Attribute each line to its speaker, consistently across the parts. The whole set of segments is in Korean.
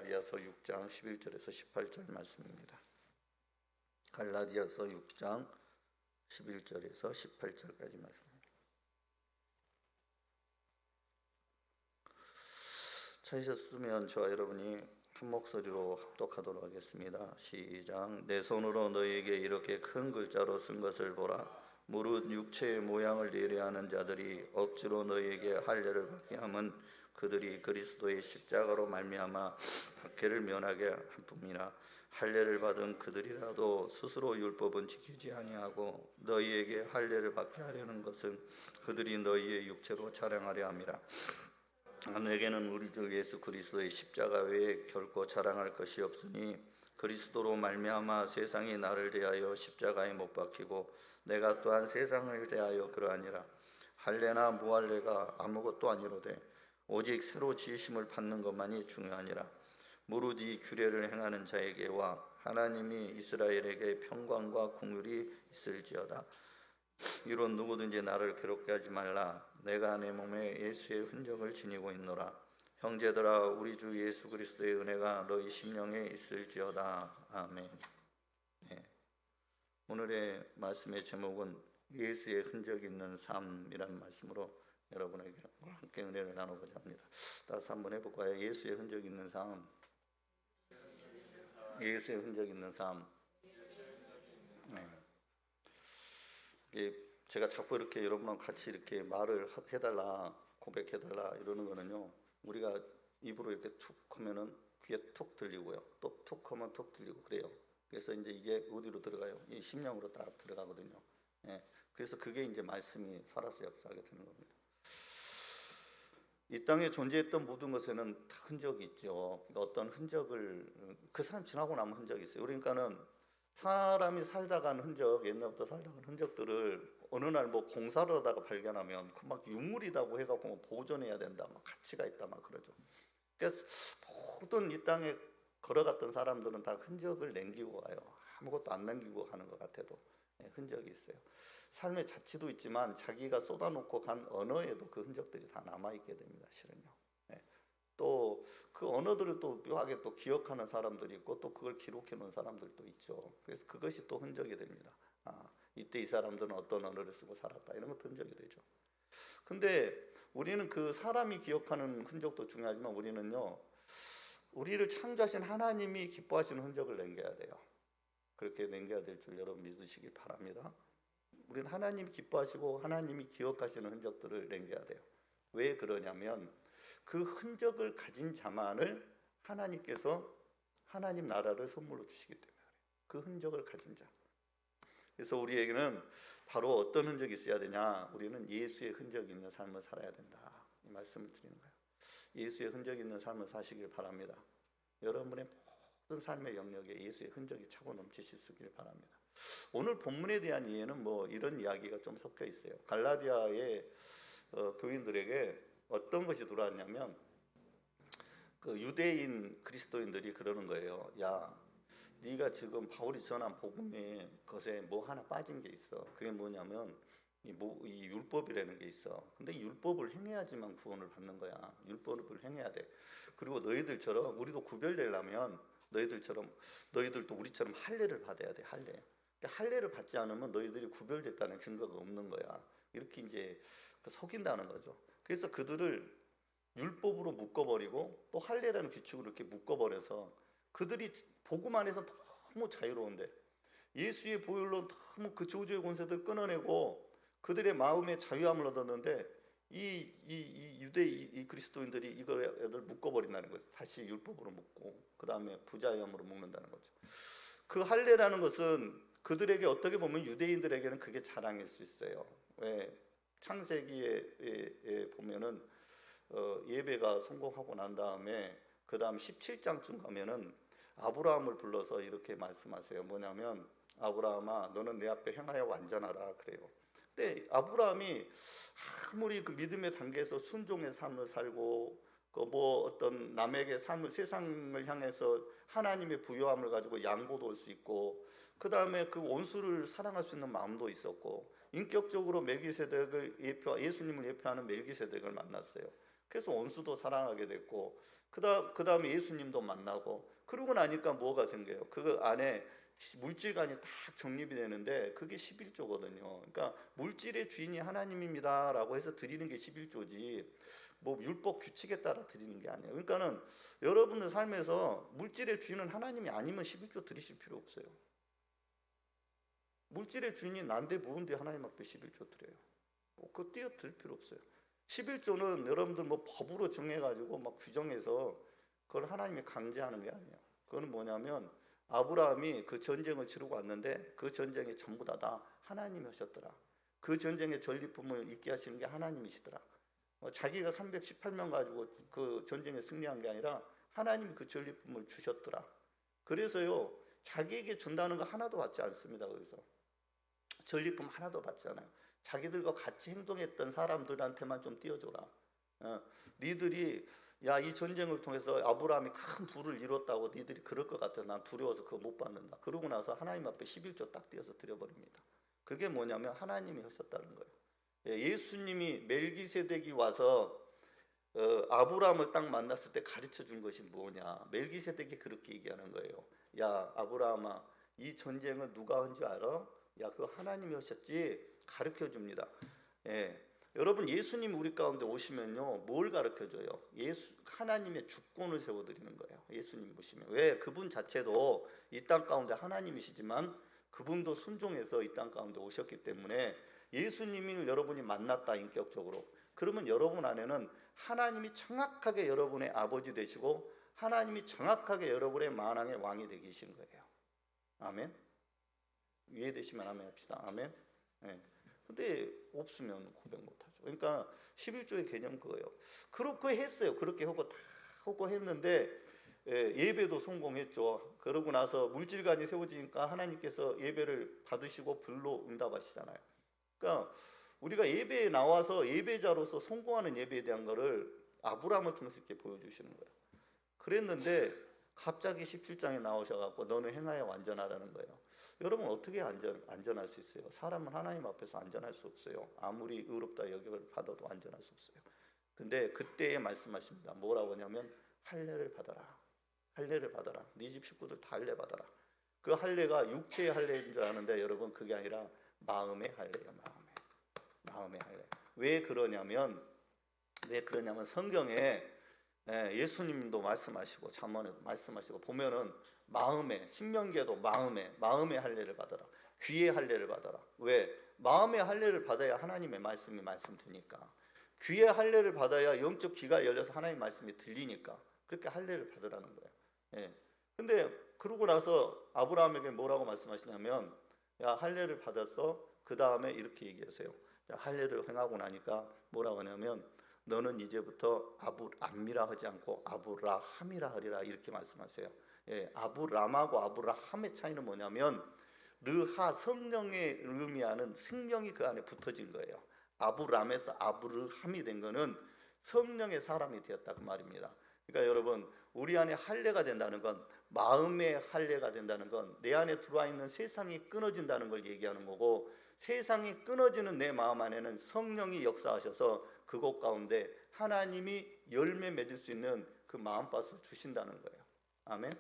Speaker 1: 갈라디아서 6장 11절에서 18절 말씀입니다. 갈라디아서 6장 11절에서 18절까지 말씀입니다. 찾으셨으면 저와 여러분이 한 목소리로 합독하도록 하겠습니다. 시작. 내 손으로 너희에게 이렇게 큰 글자로 쓴 것을 보라. 무릇 육체의 모양을 예리하는 자들이 억지로 너희에게 할례를 받게 함은 그들이 그리스도의 십자가로 말미암아 박해를 면하게 한 뿐이라. 할례를 받은 그들이라도 스스로 율법은 지키지 아니하고 너희에게 할례를 받게 하려는 것은 그들이 너희의 육체로 자랑하려 함이라. 내게는 우리 주 예수 그리스도의 십자가 외에 결코 자랑할 것이 없으니 그리스도로 말미암아 세상이 나를 대하여 십자가에 못 박히고 내가 또한 세상을 대하여 그러하니라. 할례나 무할례가 아무것도 아니로되 오직 새로 지으심을 받는 것만이 중요하니라. 무릇 이 규례를 행하는 자에게와 하나님이 이스라엘에게 평강과 긍휼이 있을지어다. 이런 누구든지 나를 괴롭게 하지 말라. 내가 내 몸에 예수의 흔적을 지니고 있노라. 형제들아, 우리 주 예수 그리스도의 은혜가 너희 심령에 있을지어다. 아멘. 네. 오늘의 말씀의 제목은 예수의 흔적이 있는 삶이라는 말씀으로 여러분에게 함께 은혜를 나누고자 합니다. 다시 한번 해볼까요? 예수의 흔적이 있는 삶. 예수의 흔적이 있는 삶. 네. 제가 자꾸 이렇게 여러분과 같이 이렇게 말을 해달라, 고백해달라 이러는 거는요, 우리가 입으로 이렇게 툭 하면은 귀에 툭 들리고요, 또 툭 하면 툭 들리고 그래요. 그래서 이제 이게 어디로 들어가요? 이 심령으로 딱 들어가거든요. 예. 그래서 그게 이제 말씀이 살아서 역사하게 되는 겁니다. 이 땅에 존재했던 모든 것에는 다 흔적이 있죠. 그러니까 어떤 흔적을, 그 사람 지나고 나면 흔적이 있어요. 그러니까는 사람이 살다 간 흔적, 옛날부터 살다 간 흔적들을 어느 날 뭐 공사를 하다가 발견하면 그 막 유물이라고 해갖고 뭐 보존해야 된다, 막 가치가 있다, 막 그러죠. 그래서 모든 이 땅에 걸어갔던 사람들은 다 흔적을 남기고 가요. 아무것도 안 남기고 가는 것 같아도 흔적이 있어요. 삶의 자취도 있지만 자기가 쏟아놓고 간 언어에도 그 흔적들이 다 남아있게 됩니다, 실은요. 또 그 언어들을 또 묘하게 또 기억하는 사람들이 있고 또 그걸 기록해 놓은 사람들도 있죠. 그래서 그것이 또 흔적이 됩니다. 이때 이 사람들은 어떤 언어를 쓰고 살았다, 이런 것도 흔적이 되죠. 근데 우리는 그 사람이 기억하는 흔적도 중요하지만 우리는요, 우리를 창조하신 하나님이 기뻐하시는 흔적을 남겨야 돼요. 그렇게 남겨야 될 줄 여러분 믿으시기 바랍니다. 우리는 하나님이 기뻐하시고 하나님이 기억하시는 흔적들을 남겨야 돼요. 왜 그러냐면 그 흔적을 가진 자만을 하나님께서 하나님 나라를 선물로 주시기 때문에 그래요. 그 흔적을 가진 자. 그래서 우리에게는 바로 어떤 흔적이 있어야 되냐? 우리는 예수의 흔적이 있는 삶을 살아야 된다, 이 말씀을 드리는 거예요. 예수의 흔적이 있는 삶을 사시길 바랍니다. 여러분의 모든 삶의 영역에 예수의 흔적이 차고 넘치시길 바랍니다. 오늘 본문에 대한 이해는 뭐 이런 이야기가 좀 섞여 있어요. 갈라디아의 교인들에게 어떤 것이 들어왔냐면 그 유대인 그리스도인들이 그러는 거예요. 야, 네가 지금 바울이 전한 복음의 것에 뭐 하나 빠진 게 있어. 그게 뭐냐면 이 율법이라는 게 있어. 근데 율법을 행해야지만 구원을 받는 거야. 율법을 행해야 돼. 그리고 너희들처럼 우리도 구별되려면 너희들도 우리처럼 할례를 받아야 돼. 할례. 할례를 받지 않으면 너희들이 구별됐다는 증거가 없는 거야. 이렇게 이제 속인다는 거죠. 그래서 그들을 율법으로 묶어버리고 또 할례라는 규칙으로 이렇게 묶어버려서 그들이 복음 안에서 너무 자유로운데 예수의 보혈로 너무 그 저주의 권세들 끊어내고 그들의 마음의 자유함을 얻었는데 이 유대 그리스도인들이 이걸 묶어버린다는 거죠. 다시 율법으로 묶고 그 다음에 부자유함으로 묶는다는 거죠. 그 할례라는 것은 그들에게 어떻게 보면 유대인들에게는 그게 자랑일 수 있어요. 왜? 창세기에 보면은 예배가 성공하고 난 다음에 그 다음 17장쯤 가면은 아브라함을 불러서 이렇게 말씀하세요. 뭐냐면 아브라함아, 너는 내 앞에 행하여 완전하라 그래요. 근데 아브라함이 아무리 그 믿음의 단계에서 순종의 삶을 살고 그 뭐 어떤 남에게 삶을 세상을 향해서 하나님의 부요함을 가지고 양보도 할 수 있고 그 다음에 그 원수를 사랑할 수 있는 마음도 있었고 인격적으로 멜기세덱을 예수님을 예표하는 멜기세덱을 만났어요. 그래서 원수도 사랑하게 됐고 그다음에 예수님도 만나고 그러고 나니까 뭐가 생겨요? 그 안에 물질관이 딱 정립이 되는데 그게 11조거든요. 그러니까 물질의 주인이 하나님입니다라고 해서 드리는 게 11조지 뭐 율법 규칙에 따라 드리는 게 아니에요. 그러니까는 여러분들 삶에서 물질의 주인은 하나님이 아니면 11조 드리실 필요 없어요. 물질의 주인이 난데 무은데 하나님 앞에 11조 드려요. 그거 뛰어들 필요 없어요. 11조는 여러분들 뭐 법으로 정해가지고 막 규정해서 그걸 하나님이 강제하는 게 아니에요. 그거는 뭐냐면 아브라함이 그 전쟁을 치르고 왔는데 그 전쟁이 전부 다 하나님이 하셨더라. 그 전쟁의 전리품을 있게 하시는 게 하나님이시더라. 자기가 318명 가지고 그 전쟁에 승리한 게 아니라 하나님이 그 전리품을 주셨더라. 그래서요 자기에게 준다는 거 하나도 받지 않습니다. 거기서 전리품 하나도 받지 않아요. 자기들과 같이 행동했던 사람들한테만 좀 띄워줘라. 니들이 야 이 전쟁을 통해서 아브라함이 큰 부를 이뤘다고 니들이 그럴 것 같아. 난 두려워서 그거 못 받는다. 그러고 나서 하나님 앞에 11조 딱 띄어서 드려버립니다. 그게 뭐냐면 하나님이 하셨다는 거예요. 예수님이 멜기세덱이 와서 아브라함을 딱 만났을 때 가르쳐 준 것이 뭐냐. 멜기세덱이 그렇게 얘기하는 거예요. 야 아브라함아 이 전쟁은 누가 한 줄 알아? 야 그거 하나님이 하셨지. 가르쳐 줍니다. 여러분 예수님 우리 가운데 오시면요 뭘 가르쳐 줘요? 하나님의 주권을 세워드리는 거예요. 예수님 보시면 왜 그분 자체도 이 땅 가운데 하나님이시지만 그분도 순종해서 이 땅 가운데 오셨기 때문에 예수님을 여러분이 만났다 인격적으로 그러면 여러분 안에는 하나님이 정확하게 여러분의 아버지 되시고 하나님이 정확하게 여러분의 만왕의 왕이 되신 거예요. 아멘. 이해되시면 아멘 합시다. 아멘. 근데 없으면 고백 못하죠. 그러니까 11조의 개념 그거예요. 그렇게 했어요. 그렇게 하고 다 하고 했는데 예배도 성공했죠. 그러고 나서 물질관이 세워지니까 하나님께서 예배를 받으시고 불로 응답하시잖아요. 그러니까 우리가 예배에 나와서 예배자로서 성공하는 예배에 대한 거를 아브라함을 통해서 이렇게 보여주시는 거예요. 그랬는데 갑자기 17장에 나오셔갖고 너는 행하여 완전하라는 거예요. 여러분 어떻게 안전할 수 있어요? 사람은 하나님 앞에서 안전할 수 없어요. 아무리 의롭다 여김을 받아도 안전할 수 없어요. 근데 그때에 말씀하십니다. 뭐라고 하냐면 할례를 받아라. 할례를 받아라. 네 집 식구들 다 할례 받아라. 그 할례가 육체의 할례인 줄 아는데 여러분 그게 아니라 마음의 할례예요. 마음의 할례. 왜 그러냐면 성경에 예수님도 말씀하시고 잠언에도 말씀하시고 보면은 마음에 신명기에도 마음의 할례를 받아라. 귀의 할례를 받아라. 왜? 마음의 할례를 받아야 하나님의 말씀이 말씀되니까. 귀의 할례를 받아야 영적 귀가 열려서 하나님의 말씀이 들리니까 그렇게 할례를 받으라는 거예요. 근데 그러고 나서 아브라함에게 뭐라고 말씀하시냐면 야 할례를 받았어. 그 다음에 이렇게 얘기하세요. 할례를 행하고 나니까 뭐라고 하냐면 너는 이제부터 아브람이라 하지 않고 아브라함이라 하리라 이렇게 말씀하세요. 아브람하고 아브라함의 차이는 뭐냐면 르하 성령의 의미하는 생명이 그 안에 붙어진 거예요. 아브람에서 아브르함이 된 거는 성령의 사람이 되었다 그 말입니다. 그러니까 여러분 우리 안에 할례가 된다는 건 마음의 할례가 된다는 건 내 안에 들어와 있는 세상이 끊어진다는 걸 얘기하는 거고 세상이 끊어지는 내 마음 안에는 성령이 역사하셔서 그곳 가운데 하나님이 열매 맺을 수 있는 그 마음밭을 주신다는 거예요. 아멘.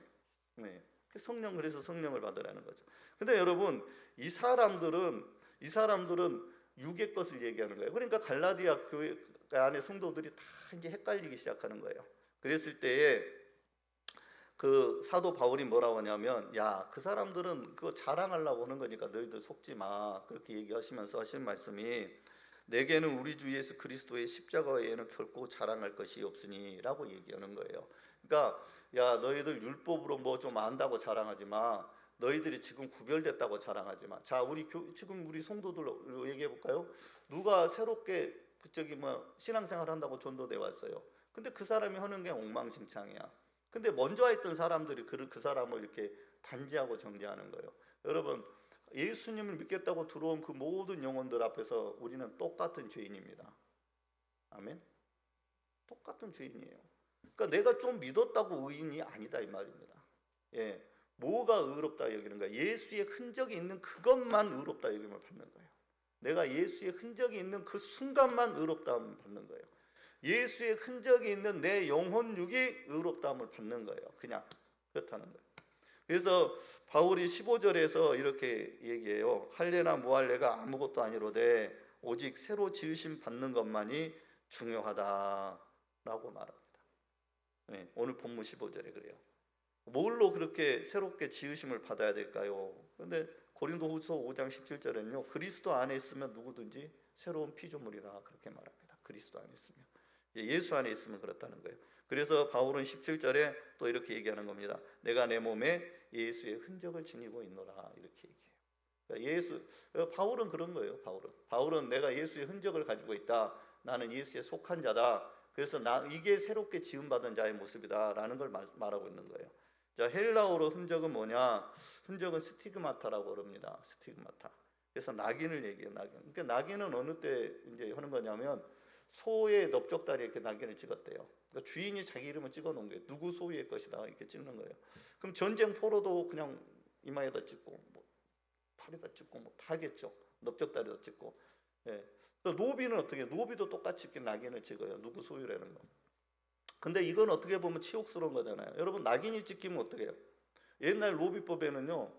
Speaker 1: 네. 그래서 성령을 받으라는 거죠. 근데 여러분 이 사람들은 육의 것을 얘기하는 거예요. 그러니까 갈라디아 교회 안에 성도들이 다 이제 헷갈리기 시작하는 거예요. 그랬을 때에 그 사도 바울이 뭐라고 하냐면 야 그 사람들은 그거 자랑하려고 하는 거니까 너희들 속지 마 그렇게 얘기하시면서 하신 말씀이 내게는 우리 주 예수 그리스도의 십자가 외에는 결코 자랑할 것이 없으니 라고 얘기하는 거예요. 그러니까 야 너희들 율법으로 뭐 좀 안다고 자랑하지 마. 너희들이 지금 구별됐다고 자랑하지 마. 자 지금 우리 성도들 얘기해 볼까요? 누가 새롭게 신앙생활 한다고 전도돼 왔어요. 근데 그 사람이 하는 게 엉망진창이야. 근데 먼저 했던 사람들이 그 사람을 이렇게 단지하고 정죄하는 거예요. 여러분 예수님을 믿겠다고 들어온 그 모든 영혼들 앞에서 우리는 똑같은 죄인입니다. 아멘. 똑같은 죄인이에요. 그러니까 내가 좀 믿었다고 의인이 아니다 이 말입니다. 뭐가 의롭다 여기는 거야? 예수의 흔적이 있는 그것만 의롭다 여김을 받는 거예요. 내가 예수의 흔적이 있는 그 순간만 의롭다 받는 거예요. 예수의 흔적이 있는 내 영혼육이 의롭다함을 받는 거예요. 그냥 그렇다는 거예요. 그래서 바울이 15절에서 이렇게 얘기해요. 할례나 무할례가 아무것도 아니로되 오직 새로 지으심 받는 것만이 중요하다라고 말합니다. 네, 오늘 본문 15절에 그래요. 뭘로 그렇게 새롭게 지으심을 받아야 될까요? 근데 고린도후서 5장 17절에는요. 그리스도 안에 있으면 누구든지 새로운 피조물이라 그렇게 말합니다. 그리스도 안에 있으면. 예수 안에 있으면 그렇다는 거예요. 그래서 바울은 17절에 또 이렇게 얘기하는 겁니다. 내가 내 몸에 예수의 흔적을 지니고 있노라 이렇게 얘기해요. 그러니까 바울은 그런 거예요. 바울은 내가 예수의 흔적을 가지고 있다. 나는 예수에 속한 자다. 그래서 이게 새롭게 지음받은 자의 모습이다라는 걸 말하고 있는 거예요. 자, 헬라어로 흔적은 뭐냐? 흔적은 스티그마타라고 그럽니다. 스티그마타. 그래서 낙인을 얘기해요. 낙인. 그러니까 낙인은 어느 때 이제 하는 거냐면 소의 넓적다리에 이렇게 낙인을 찍었대요. 그러니까 주인이 자기 이름을 찍어 놓은 거예요. 누구 소유의 것이다 이렇게 찍는 거예요. 그럼 전쟁 포로도 그냥 이마에다 찍고 뭐 팔에다 찍고 뭐 다 하겠죠. 넓적다리도 찍고. 예. 또 노비는 어떻게 해요? 노비도 똑같이 이렇게 낙인을 찍어요. 누구 소유라는 거. 근데 이건 어떻게 보면 치욕스러운 거잖아요. 여러분 낙인이 찍히면 어떻게 해요? 옛날 노비법에는요.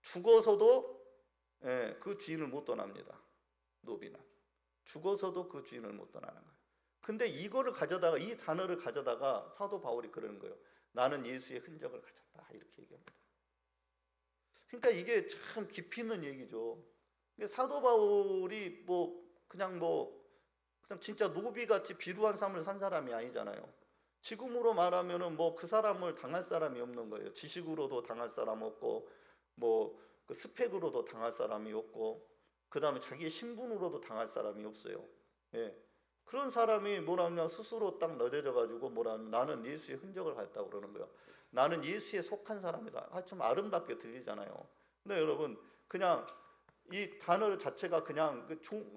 Speaker 1: 죽어서도 그 주인을 못 떠납니다. 노비는. 죽어서도 그 주인을 못 떠나는 거예요. 근데 이거를 가져다가 이 단어를 가져다가 사도 바울이 그러는 거예요. 나는 예수의 흔적을 가졌다 이렇게 얘기합니다. 그러니까 이게 참 깊이 있는 얘기죠. 사도 바울이 그냥 진짜 노비같이 비루한 삶을 산 사람이 아니잖아요. 지금으로 말하면은 그 사람을 당할 사람이 없는 거예요. 지식으로도 당할 사람 없고 그 스펙으로도 당할 사람이 없고 그 다음에 자기의 신분으로도 당할 사람이 없어요. 예. 그런 사람이 뭐라냐 스스로 딱 너뎌져가지고 나는 예수의 흔적을 가졌다고 그러는 거예요. 나는 예수에 속한 사람이다. 좀 아름답게 들리잖아요. 근데 여러분 그냥 이 단어 자체가 그냥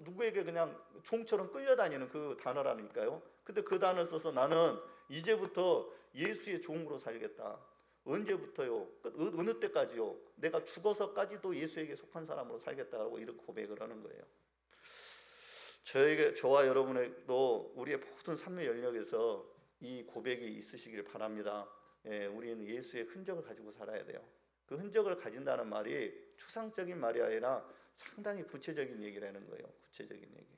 Speaker 1: 누구에게 그냥 종처럼 끌려다니는 그 단어라니까요. 근데 그 단어 써서 나는 이제부터 예수의 종으로 살겠다. 언제부터요? 어느 때까지요? 내가 죽어서까지도 예수에게 속한 사람으로 살겠다고 이렇게 고백을 하는 거예요. 저와 여러분에도 우리의 모든 삶의 영역에서 이 고백이 있으시길 바랍니다. 우리는 예수의 흔적을 가지고 살아야 돼요. 그 흔적을 가진다는 말이 추상적인 말이 아니라 상당히 구체적인 얘기라는 거예요. 구체적인 얘기.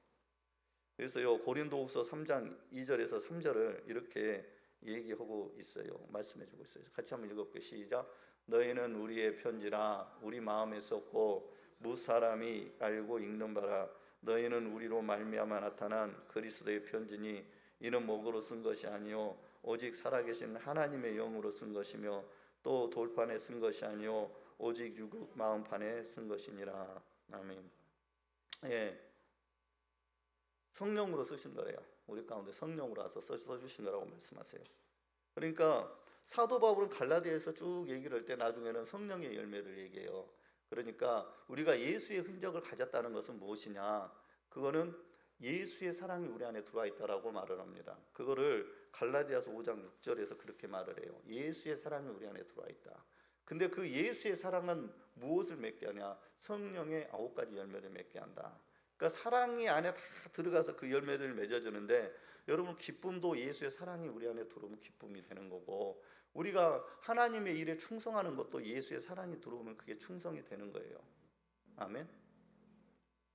Speaker 1: 그래서요 고린도후서 3장 2절에서 3절을 이렇게 얘기하고 있어요. 말씀해주고 있어요. 같이 한번 읽어볼게요. 시작. 너희는 우리의 편지라 우리 마음에 썼고 무사람이 알고 읽는 바라. 너희는 우리로 말미암아 나타난 그리스도의 편지니 이는 목으로 쓴 것이 아니요 오직 살아계신 하나님의 영으로 쓴 것이며 또 돌판에 쓴 것이 아니요 오직 육의 마음판에 쓴 것이니라. 아멘. 예, 성령으로 쓰신 거래요. 우리 가운데 성령으로 와서 써주신 거라고 말씀하세요. 그러니까 사도 바울은 갈라디아에서 쭉 얘기를 할 때 나중에는 성령의 열매를 얘기해요. 그러니까 우리가 예수의 흔적을 가졌다는 것은 무엇이냐? 그거는 예수의 사랑이 우리 안에 들어와 있다라고 말을 합니다. 그거를 갈라디아서 5장 6절에서 그렇게 말을 해요. 예수의 사랑이 우리 안에 들어와 있다. 근데 그 예수의 사랑은 무엇을 맺게 하냐? 성령의 9가지 열매를 맺게 한다. 그러니까 사랑이 안에 다 들어가서 그 열매를 맺어주는데 여러분 기쁨도 예수의 사랑이 우리 안에 들어오면 기쁨이 되는 거고 우리가 하나님의 일에 충성하는 것도 예수의 사랑이 들어오면 그게 충성이 되는 거예요. 아멘.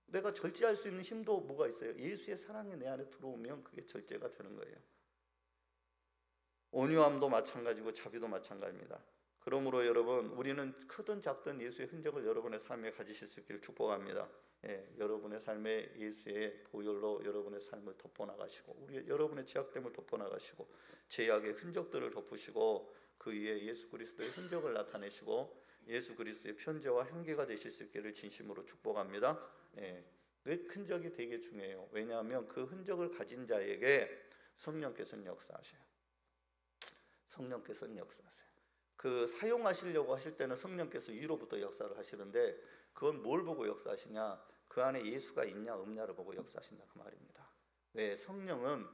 Speaker 1: 내가 절제할 수 있는 힘도 뭐가 있어요? 예수의 사랑이 내 안에 들어오면 그게 절제가 되는 거예요. 온유함도 마찬가지고 자비도 마찬가지입니다. 그러므로 여러분 우리는 크든 작든 예수의 흔적을 여러분의 삶에 가지실 수 있기를 축복합니다. 여러분의 삶에 예수의 보혈로 여러분의 삶을 덮어나가시고 여러분의 죄악됨을 덮어나가시고 죄악의 흔적들을 덮으시고 그 위에 예수 그리스도의 흔적을 나타내시고 예수 그리스도의 편지와 향기가 되실 수 있기를 진심으로 축복합니다. 그 흔적이 되게 중요해요. 왜냐하면 그 흔적을 가진 자에게 성령께서는 역사하셔요. 성령께서는 역사하세요. 그 사용하시려고 하실 때는 성령께서 위로부터 역사를 하시는데 그건 뭘 보고 역사하시냐? 그 안에 예수가 있냐 없냐를 보고 역사하신다 그 말입니다. 왜? 성령은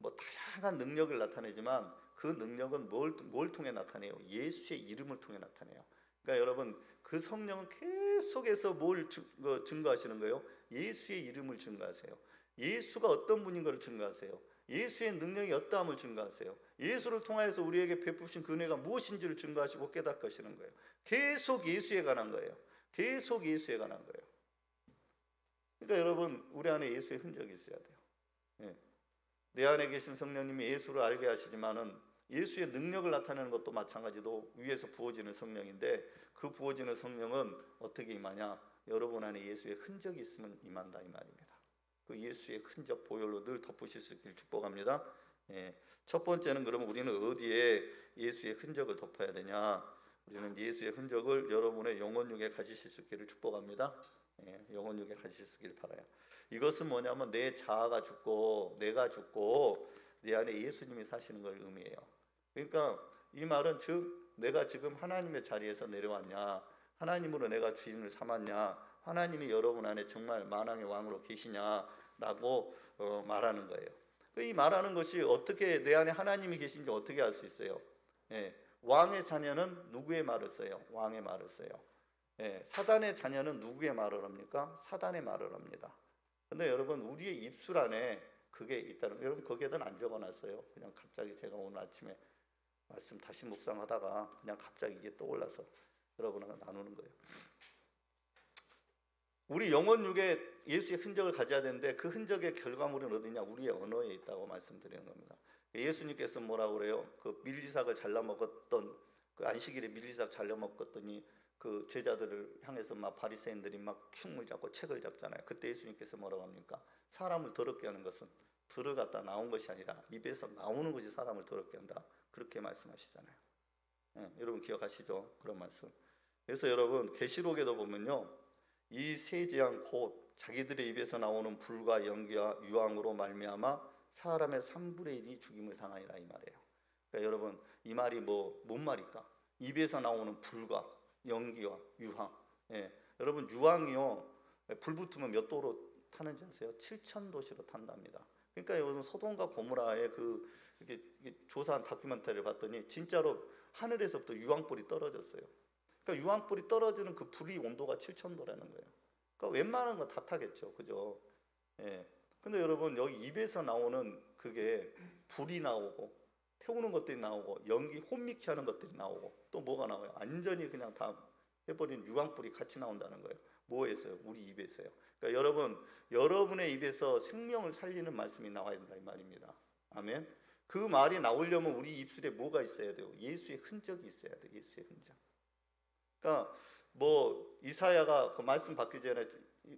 Speaker 1: 다양한 능력을 나타내지만 그 능력은 뭘 통해 나타내요? 예수의 이름을 통해 나타내요. 그러니까 여러분 그 성령은 계속해서 뭘 증거하시는 거예요? 예수의 이름을 증거하세요. 예수가 어떤 분인 걸 증거하세요. 예수의 능력이 어떠함을 증거하세요. 예수를 통하여서 우리에게 베푸신 그 은혜가 무엇인지를 증거하시고 깨닫게 하시는 거예요. 계속 예수에 관한 거예요. 계속 예수에 관한 거예요. 그러니까 여러분, 우리 안에 예수의 흔적이 있어야 돼요. 예. 내 안에 계신 성령님이 예수를 알게 하시지만은 예수의 능력을 나타내는 것도 마찬가지로 위에서 부어지는 성령인데, 그 부어지는 성령은 어떻게 임하냐? 여러분 안에 예수의 흔적이 있으면 임한다 이 말입니다. 그 예수의 흔적 보혈로 늘 덮으실 수 있길 축복합니다. 예. 첫 번째는 그러면 우리는 어디에 예수의 흔적을 덮어야 되냐? 우리는 예수의 흔적을 여러분의 영혼육에 가지실 수 있기를 축복합니다. 예. 영혼육에 가지실 수 있기를 바라요. 이것은 뭐냐면 내 자아가 죽고 내가 죽고 내 안에 예수님이 사시는 걸 의미해요. 그러니까 이 말은 즉 내가 지금 하나님의 자리에서 내려왔냐, 하나님으로 내가 주인을 삼았냐, 하나님이 여러분 안에 정말 만왕의 왕으로 계시냐라고 말하는 거예요. 이 말하는 것이 어떻게 내 안에 하나님이 계신지 어떻게 알 수 있어요? 예, 왕의 자녀는 누구의 말을 써요? 왕의 말을 써요. 예, 사단의 자녀는 누구의 말을 합니까? 사단의 말을 합니다. 근데 여러분, 우리의 입술 안에 그게 있다는, 여러분 거기에다 안 적어놨어요. 그냥 갑자기 제가 오늘 아침에 말씀 다시 묵상하다가 그냥 갑자기 이게 떠올라서 여러분하고 나누는 거예요. 우리 영혼육에 예수의 흔적을 가져야 되는데 그 흔적의 결과물은 어디냐? 우리의 언어에 있다고 말씀드리는 겁니다. 예수님께서 뭐라고 그래요? 그 밀리삭을 잘라 먹었던, 그 안식일에 밀리삭 잘라 먹었더니 그 제자들을 향해서 막 바리새인들이 막 흉을 잡고 책을 잡잖아요. 그때 예수님께서 뭐라고 합니까? 사람을 더럽게 하는 것은 들어갔다 나온 것이 아니라 입에서 나오는 것이 사람을 더럽게 한다. 그렇게 말씀하시잖아요. 예, 여러분 기억하시죠? 그런 말씀. 그래서 여러분 계시록에도 보면요, 이 세 재앙 곧 자기들의 입에서 나오는 불과 연기와 유황으로 말미암아 사람의 3분의 1이 죽임을 당하리라 이 말이에요. 그러니까 여러분 이 말이 뭔 말일까? 입에서 나오는 불과 연기와 유황. 예, 여러분 유황이요, 불 붙으면 몇 도로 타는지 아세요? 7,000도씨로 탄답니다. 그러니까 여러분 소돔과 고모라의 이렇게 조사한 다큐멘터리를 봤더니 진짜로 하늘에서부터 유황불이 떨어졌어요. 그러니까 유황불이 떨어지는 그 불이 온도가 7,000도라는 거예요. 그러니까 웬만한 거 다 타겠죠, 그죠? 예. 근데 여러분 여기 입에서 나오는 그게 불이 나오고 태우는 것들이 나오고 연기 혼미케 하는 것들이 나오고 또 뭐가 나와요? 완전히 그냥 다 해버린 유황불이 같이 나온다는 거예요. 뭐에서요? 우리 입에서요. 그러니까 여러분의 입에서 생명을 살리는 말씀이 나와야 된다 이 말입니다. 아멘. 그 말이 나오려면 우리 입술에 뭐가 있어야 돼요? 예수의 흔적이 있어야 돼요. 예수의 흔적. 그러니까 뭐 이사야가 그 말씀 받기 전에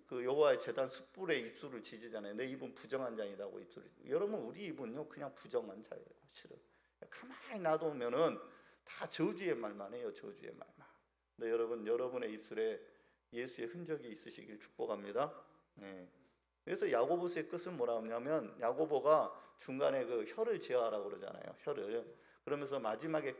Speaker 1: 그 여호와의 제단 숯불에 입술을 지지잖아요. 내 입은 부정한 자이라고 입술을. 여러분 우리 입은요 그냥 부정한 자예요. 실은 가만히 놔두면은 다 저주의 말만 해요. 저주의 말만. 근데 여러분의 입술에 예수의 흔적이 있으시길 축복합니다. 네. 그래서 야고보서의 끝은 뭐라 하냐면 야고보가 중간에 그 혀를 제어하라고 그러잖아요. 혀를. 그러면서 마지막에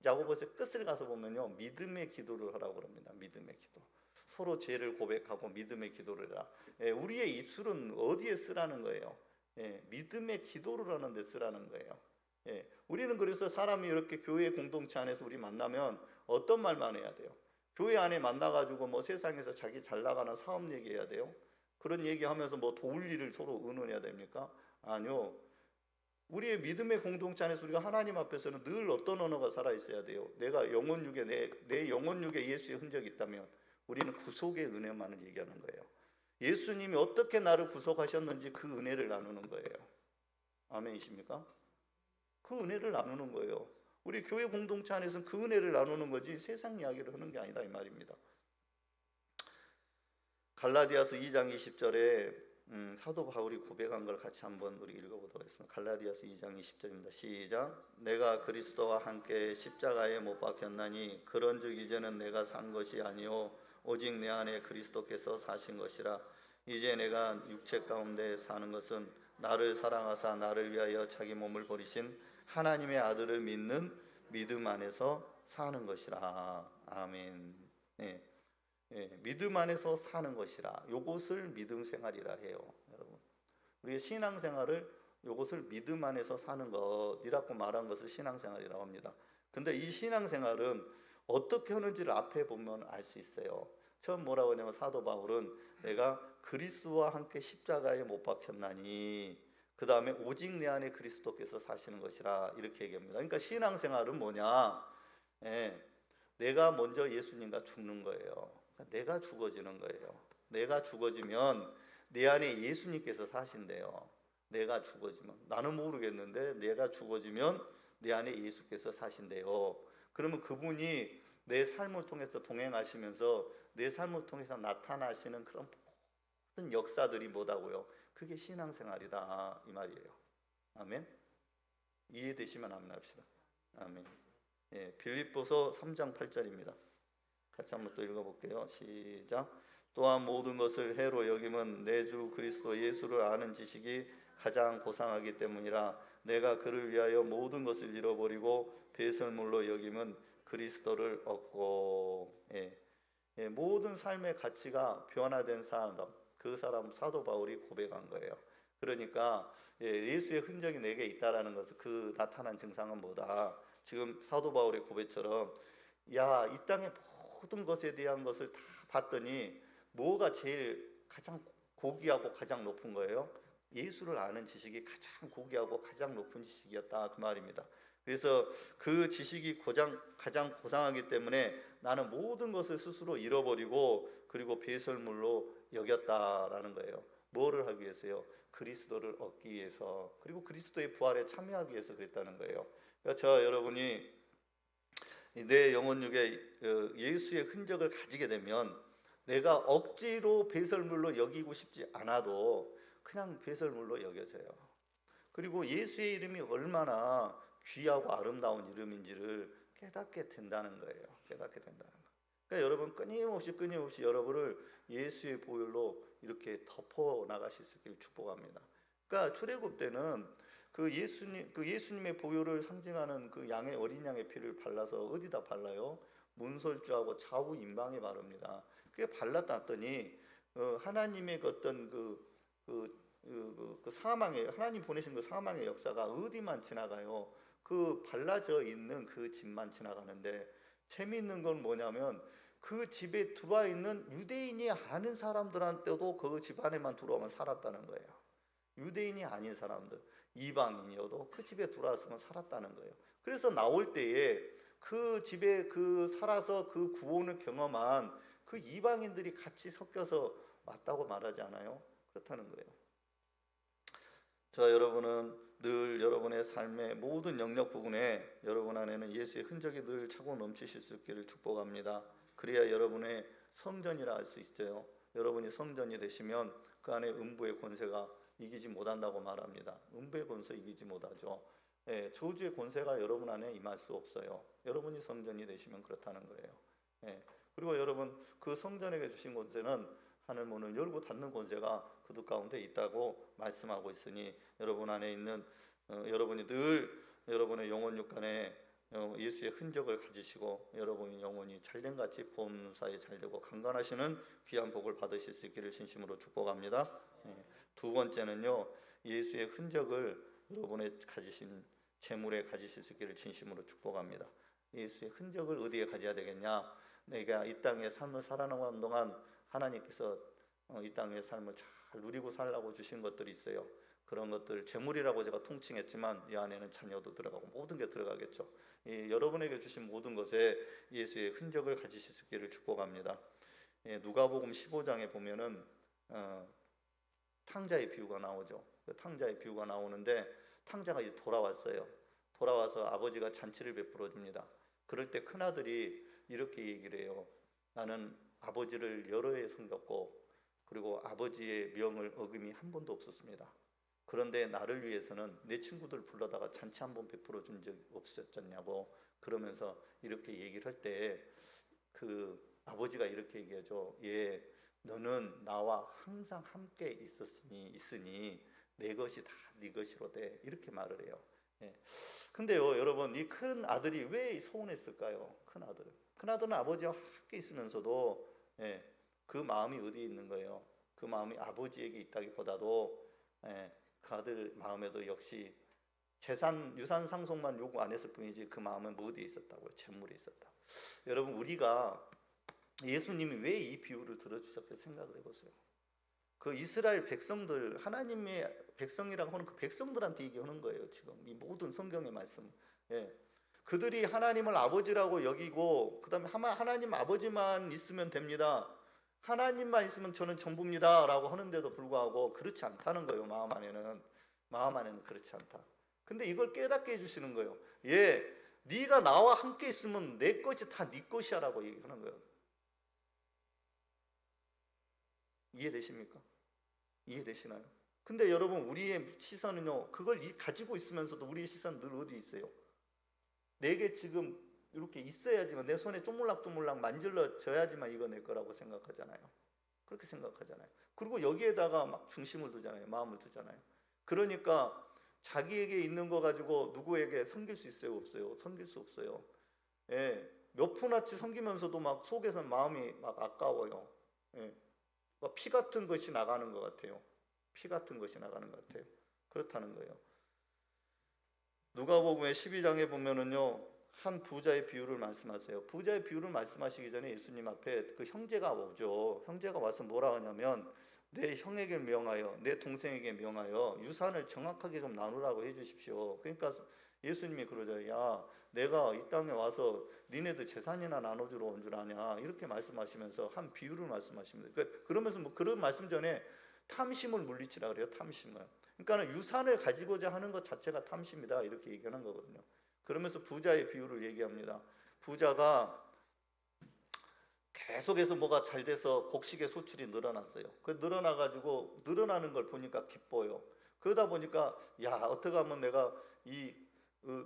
Speaker 1: 야고보서의 끝을 가서 보면요 믿음의 기도를 하라고 그럽니다. 믿음의 기도. 서로 죄를 고백하고 믿음의 기도를 해라. 예, 우리의 입술은 어디에 쓰라는 거예요? 예, 믿음의 기도를 하는 데 쓰라는 거예요. 예, 우리는 그래서 사람이 이렇게 교회 공동체 안에서 우리 만나면 어떤 말만 해야 돼요? 교회 안에 만나가지고 뭐 세상에서 자기 잘 나가는 사업 얘기해야 돼요? 그런 얘기하면서 뭐 도울 일을 서로 의논해야 됩니까? 아니요. 우리의 믿음의 공동체 안에서 우리가 하나님 앞에서는 늘 어떤 언어가 살아있어야 돼요? 내가 영혼육에 내 영혼육에 예수의 흔적이 있다면 우리는 구속의 은혜만을 얘기하는 거예요. 예수님이 어떻게 나를 구속하셨는지 그 은혜를 나누는 거예요. 아멘이십니까? 그 은혜를 나누는 거예요. 우리 교회 공동체 안에서는 그 은혜를 나누는 거지 세상 이야기를 하는 게 아니다 이 말입니다. 갈라디아서 2장 20절에 사도 바울이 고백한 걸 같이 한번 우리 읽어보도록 하겠습니다. 갈라디아서 2장 20절입니다. 시작. 내가 그리스도와 함께 십자가에 못 박혔나니 그런즉 이제는 내가 산 것이 아니요 오직 내 안에 그리스도께서 사신 것이라. 이제 내가 육체 가운데 사는 것은 나를 사랑하사 나를 위하여 자기 몸을 버리신 하나님의 아들을 믿는 믿음 안에서 사는 것이라. 아멘. 네. 예, 믿음 안에서 사는 것이라. 요것을 믿음 생활이라 해요. 여러분, 우리의 신앙생활을 요것을 믿음 안에서 사는 것이라고 말한 것을 신앙생활이라고 합니다. 근데 이 신앙생활은 어떻게 하는지를 앞에 보면 알 수 있어요. 처음 뭐라고 하냐면 사도 바울은 내가 그리스도와 함께 십자가에 못 박혔나니 그 다음에 오직 내 안에 그리스도께서 사시는 것이라 이렇게 얘기합니다. 그러니까 신앙생활은 뭐냐? 예, 내가 먼저 예수님과 죽는 거예요. 그러니까 내가 죽어지는 거예요. 내가 죽어지면 내 안에 예수님께서 사신대요. 내가 죽어지면 나는 모르겠는데 내가 죽어지면 내 안에 예수께서 사신대요. 그러면 그분이 내 삶을 통해서 동행하시면서 내 삶을 통해서 나타나시는 그런 모든 역사들이 뭐다고요? 그게 신앙생활이다 이 말이에요. 아멘. 이해되시면 아멘 합시다. 아멘. 예, 빌립보서 3장 8절입니다. 같이 한번 또 읽어볼게요. 시작. 또한 모든 것을 해로 여김은 내 주 그리스도 예수를 아는 지식이 가장 고상하기 때문이라. 내가 그를 위하여 모든 것을 잃어버리고 배설물로 여김은 그리스도를 얻고. 예, 모든 삶의 가치가 변화된 사람, 그 사람 사도 바울이 고백한 거예요. 그러니까 예수의 흔적이 내게 있다라는 것은 그 나타난 증상은 뭐다? 지금 사도 바울의 고백처럼 야, 이 땅의 모든 것에 대한 것을 다 봤더니 뭐가 제일 가장 고귀하고 가장 높은 거예요? 예수를 아는 지식이 가장 고귀하고 가장 높은 지식이었다 그 말입니다. 그래서 그 지식이 가장 고상하기 때문에 나는 모든 것을 스스로 잃어버리고 그리고 배설물로 여겼다라는 거예요. 뭐를 하기 위해서요? 그리스도를 얻기 위해서, 그리고 그리스도의 부활에 참여하기 위해서 그랬다는 거예요. 그러니까 저 여러분이 내 영혼육에 예수의 흔적을 가지게 되면 내가 억지로 배설물로 여기고 싶지 않아도 그냥 배설물로 여겨져요. 그리고 예수의 이름이 얼마나 귀하고 아름다운 이름인지를 깨닫게 된다는 거예요. 깨닫게 된다는 거. 그러니까 여러분 끊임없이 여러분을 예수의 보혈로 이렇게 덮어 나가실 수 있기를 축복합니다. 그러니까 출애굽 때는 그 예수님의 보혈을 상징하는 그 어린 양의 피를 발라서 어디다 발라요? 문설주하고 좌우 임방에 바릅니다. 그게 발랐더니 하나님의 어떤 그 사망의 하나님 보내신 그 사망의 역사가 어디만 지나가요? 그 발라져 있는 그 집만 지나가는데 재미있는 건 뭐냐면 그 집에 들어와 있는 유대인이 아는 사람들한테도 그 집 안에만 들어오면 살았다는 거예요. 유대인이 아닌 사람들, 이방인이어도 그 집에 들어왔으면 살았다는 거예요. 그래서 나올 때에 그 집에 살아서 그 구원을 경험한 그 이방인들이 같이 섞여서 왔다고 말하지 않아요? 그렇다는 거예요. 여러분은 늘 여러분의 삶의 모든 영역 부분에 여러분 안에는 예수의 흔적이 늘 차고 넘치실 수 있기를 축복합니다. 그래야 여러분의 성전이라 할 수 있어요. 여러분이 성전이 되시면 그 안에 음부의 권세가 이기지 못한다고 말합니다. 음부의 권세 이기지 못하죠. 저주의 권세가 여러분 안에 임할 수 없어요. 여러분이 성전이 되시면 그렇다는 거예요. 그리고 여러분 그 성전에게 주신 권세는 하늘 문을 열고 닫는 권세가 그들 가운데 있다고 말씀하고 있으니 여러분 안에 있는 여러분이 늘 여러분의 영혼 육간에 예수의 흔적을 가지시고 여러분의 영혼이 잘된같이 범사에 잘되고 강건하시는 귀한 복을 받으실 수 있기를 진심으로 축복합니다. 두 번째는요, 예수의 흔적을 여러분의 가지신 재물에 가지실 수 있기를 진심으로 축복합니다. 예수의 흔적을 어디에 가져야 되겠냐? 내가 이 땅의 삶을 살아가는 동안 하나님께서 이 땅의 삶을 잘 누리고 살라고 주신 것들이 있어요. 그런 것들 재물이라고 제가 통칭했지만 이 안에는 자녀도 들어가고 모든 게 들어가겠죠. 여러분에게 주신 모든 것에 예수의 흔적을 가지실 수 있기를 축복합니다. 누가복음 15장에 보면은 탕자의 비유가 나오죠. 그 탕자의 비유가 나오는데 탕자가 이제 돌아왔어요. 돌아와서 아버지가 잔치를 베풀어 줍니다. 그럴 때 큰아들이 이렇게 얘기를 해요. 나는 아버지를 여러 해 섬겼고 그리고 아버지의 명을 어김이 한 번도 없었습니다. 그런데 나를 위해서는 내 친구들 불러다가 잔치 한 번 베풀어 준 적 없었냐고 그러면서 이렇게 얘기를 할 때 그 아버지가 이렇게 얘기하죠. 너는 나와 항상 함께 있으니 내 것이 다 네 것이로 돼. 이렇게 말을 해요. 근데요, 여러분, 이 큰 아들이 왜 서운했을까요? 큰 아들은 아버지와 함께 있으면서도 그 마음이 어디에 있는 거예요? 그 마음이 아버지에게 있다기보다도 그 아들 마음에도 역시 유산 상속만 요구 안 했을 뿐이지 그 마음은 어디에 있었다고요? 재물에 있었다. 여러분, 우리가 예수님이 왜 이 비유를 들어주셨게 생각을 해보세요. 그 이스라엘 백성들, 하나님의 백성이라고 하는 그 백성들한테 얘기하는 거예요. 지금 이 모든 성경의 말씀. 예. 그들이 하나님을 아버지라고 여기고 그다음에 하나님 아버지만 있으면 됩니다. 하나님만 있으면 저는 전부입니다라고 하는데도 불구하고 그렇지 않다는 거예요. 마음 안에는 그렇지 않다. 근데 이걸 깨닫게 해주시는 거예요. 예, 네가 나와 함께 있으면 내 것이 다 네 것이야라고 얘기하는 거예요. 이해되십니까? 이해되시나요? 근데 여러분, 우리의 시선은요, 그걸 가지고 있으면서도 우리의 시선은 늘 어디 있어요? 내게 지금 이렇게 있어야지만, 내 손에 쪼물락쪼물락 만질러져야지만 이거 내 거라고 생각하잖아요. 그렇게 생각하잖아요. 그리고 여기에다가 막 중심을 두잖아요. 마음을 두잖아요. 그러니까 자기에게 있는 거 가지고 누구에게 섬길 수 있어요? 없어요? 섬길 수 없어요. 예, 몇 푼어치 섬기면서도 막 속에서는 마음이 막 아까워요. 예, 막 피 같은 것이 나가는 것 같아요. 피 같은 것이 나가는 것 같아요. 그렇다는 거예요. 누가복음의 12장에 보면은요, 한 부자의 비유를 말씀하세요. 부자의 비유를 말씀하시기 전에 예수님 앞에 그 형제가 오죠. 형제가 와서 뭐라 하냐면, 내 형에게 명하여, 내 동생에게 명하여 유산을 정확하게 좀 나누라고 해주십시오. 그러니까 예수님이 그러죠. 야, 내가 이 땅에 와서 니네들 재산이나 나눠주러 온 줄 아냐, 이렇게 말씀하시면서 한 비유를 말씀하십니다. 그러면서 뭐 그런 말씀 전에 탐심을 물리치라 그래요. 탐심을. 그러니까 유산을 가지고자 하는 것 자체가 탐심이다, 이렇게 얘기하는 거거든요. 그러면서 부자의 비유를 얘기합니다. 부자가 계속해서 뭐가 잘 돼서 곡식의 소출이 늘어났어요. 그 늘어나가지고 늘어나는 걸 보니까 기뻐요. 그러다 보니까 야, 어떻게 하면 내가 이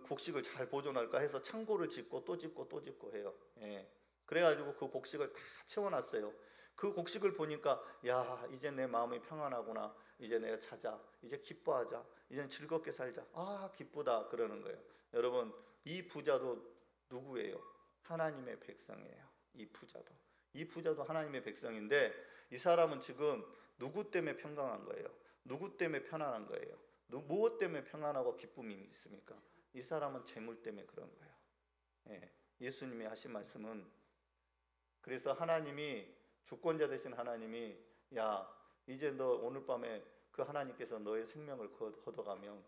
Speaker 1: 곡식을 잘 보존할까 해서 창고를 짓고 또 짓고 또 짓고 해요. 예. 그래가지고 그 곡식을 다 채워놨어요. 그 곡식을 보니까 야, 이제 내 마음이 평안하구나. 이제 내가 자자. 이제 기뻐하자. 이제 즐겁게 살자. 아, 기쁘다, 그러는 거예요. 여러분, 이 부자도 누구예요? 하나님의 백성이에요. 이 부자도 하나님의 백성인데, 이 사람은 지금 누구 때문에 평강한 거예요? 누구 때문에 편안한 거예요? 무엇 때문에 평안하고 기쁨이 있습니까? 이 사람은 재물 때문에 그런 거예요. 예, 예수님이 하신 말씀은, 그래서 하나님이, 주권자 되신 하나님이, 야, 이제 너 오늘 밤에 그 하나님께서 너의 생명을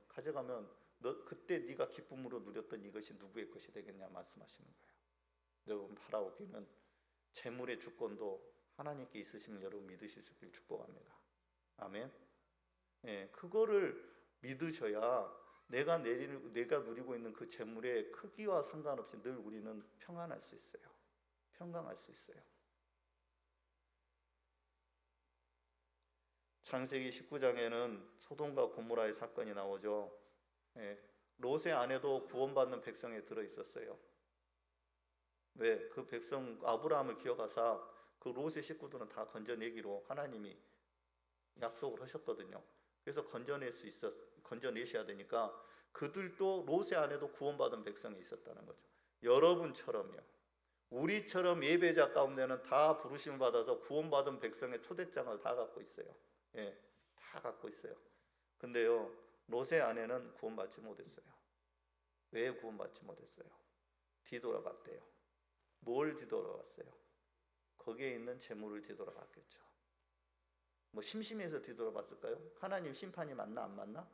Speaker 1: 가져가면 너 그때 네가 기쁨으로 누렸던 이것이 누구의 것이 되겠냐 말씀하시는 거예요. 여러분, 바라옵기는 재물의 주권도 하나님께 있으시면 여러분 믿으실 수 있길 축복합니다. 아멘. 예, 그거를 믿으셔야 내가 누리고 있는 그 재물의 크기와 상관없이 늘 우리는 평안할 수 있어요. 평강할 수 있어요. 창세기 19장에는 소돔과 고모라의 사건이 나오죠. 예, 롯의 아내도 구원받는 백성에 들어 있었어요. 왜? 그 백성 아브라함을 기억하사 그 롯의 식구들은 다 건져내기로 하나님이 약속을 하셨거든요. 그래서 건져내셔야 되니까 그들도, 롯의 아내도 구원받은 백성이 있었다는 거죠. 여러분처럼요, 우리처럼 예배자 가운데는 다 부르심을 받아서 구원받은 백성의 초대장을 다 갖고 있어요. 예, 다 갖고 있어요. 근데요, 롯의 아내는 구원받지 못했어요. 왜 구원받지 못했어요? 뒤돌아봤대요. 뭘 뒤돌아봤어요? 거기에 있는 재물을 뒤돌아봤겠죠. 뭐 심심해서 뒤돌아봤을까요? 하나님 심판이 맞나 안 맞나?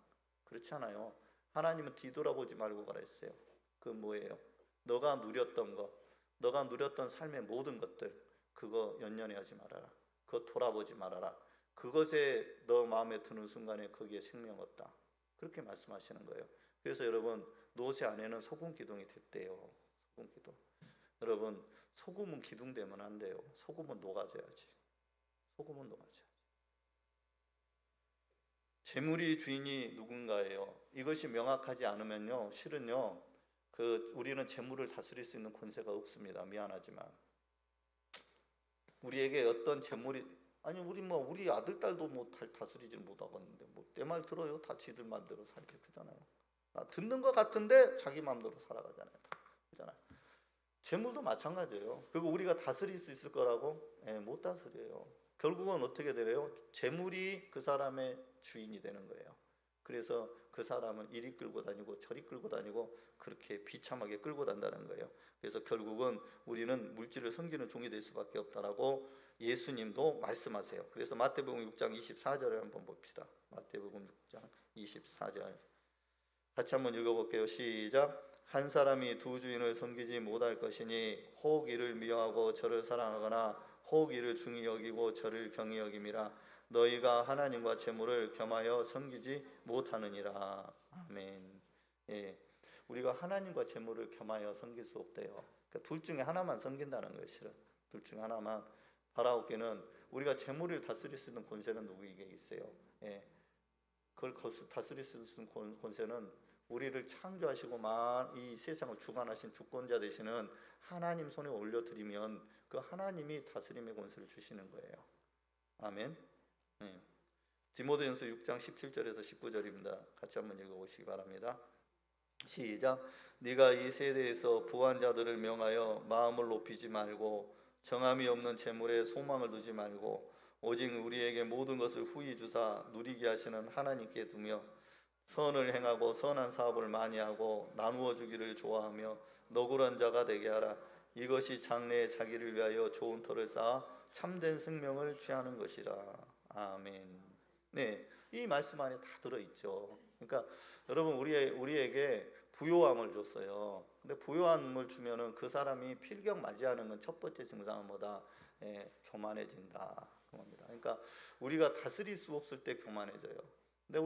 Speaker 1: 그렇지 않아요. 하나님은 뒤돌아보지 말고 가라 했어요. 그 뭐예요? 너가 누렸던 것, 너가 누렸던 삶의 모든 것들, 그거 연연해하지 말아라. 그거 돌아보지 말아라. 그것에 너 마음에 드는 순간에 거기에 생명 없다. 그렇게 말씀하시는 거예요. 그래서 여러분, 롯의 아내는 소금 기둥이 됐대요. 소금 기둥. 여러분, 소금은 기둥되면 안 돼요. 소금은 녹아져야지. 소금은 녹아져야지. 재물이 주인이 누군가예요. 이것이 명확하지 않으면요, 실은요, 우리는 재물을 다스릴 수 있는 권세가 없습니다. 미안하지만 우리에게 어떤 재물이, 아니 우리 아들 딸도 뭐 다스리지 못하겠는데 뭐 내 말 들어요? 다 지들 마음대로 살게 크잖아요. 듣는 것 같은데 자기 마음대로 살아가잖아요. 그잖아요. 재물도 마찬가지예요. 그리고 우리가 다스릴 수 있을 거라고? 못 다스려요. 결국은 어떻게 되래요? 재물이 그 사람의 주인이 되는 거예요. 그래서 그 사람은 이리 끌고 다니고 저리 끌고 다니고 그렇게 비참하게 끌고 단다는 거예요. 그래서 결국은 우리는 물질을 섬기는 종이 될 수밖에 없다라고 예수님도 말씀하세요. 그래서 마태복음 6장 24절을 한번 봅시다. 마태복음 6장 24절 같이 한번 읽어볼게요. 시작. 한 사람이 두 주인을 섬기지 못할 것이니 혹 이를 미워하고 저를 사랑하거나 혹 이를 중히 여기고 저를 경히 여김이라. 너희가 하나님과 재물을 겸하여 섬기지 못하느니라. 아멘. 예, 우리가 하나님과 재물을 겸하여 섬길 수 없대요. 그러니까 둘 중에 하나만 섬긴다는 거예요. 실은 둘 중에 하나만. 바라옵기는 우리가 재물을 다스릴 수 있는 권세는 누구에게 있어요? 예, 그걸 다스릴 수 있는 권세는 우리를 창조하시고 이 세상을 주관하신 주권자 되시는 하나님 손에 올려드리면 그 하나님이 다스림의 권세를 주시는 거예요. 아멘. 디모데전서 6장 17절에서 19절입니다. 같이 한번 읽어보시기 바랍니다. 시작. 네가 이 세대에서 부한 자들을 명하여 마음을 높이지 말고 정함이 없는 재물에 소망을 두지 말고 오직 우리에게 모든 것을 후히 주사 누리게 하시는 하나님께 두며 선을 행하고 선한 사업을 많이 하고 나누어 주기를 좋아하며 너굴한 자가 되게 하라. 이것이 장래에 자기를 위하여 좋은 터를 쌓아 참된 생명을 취하는 것이라. 아멘. 네, 이 말씀 안에 다 들어있죠. 그러니까 여러분 우리에게 부요함을 줬어요. 근데 부요함을 주면은 그 사람이 필경 맞이하는 건 첫 번째 증상은 뭐다? 교만해진다. 그겁니다. 그러니까 우리가 다스릴 수 없을 때 교만해져요. 근데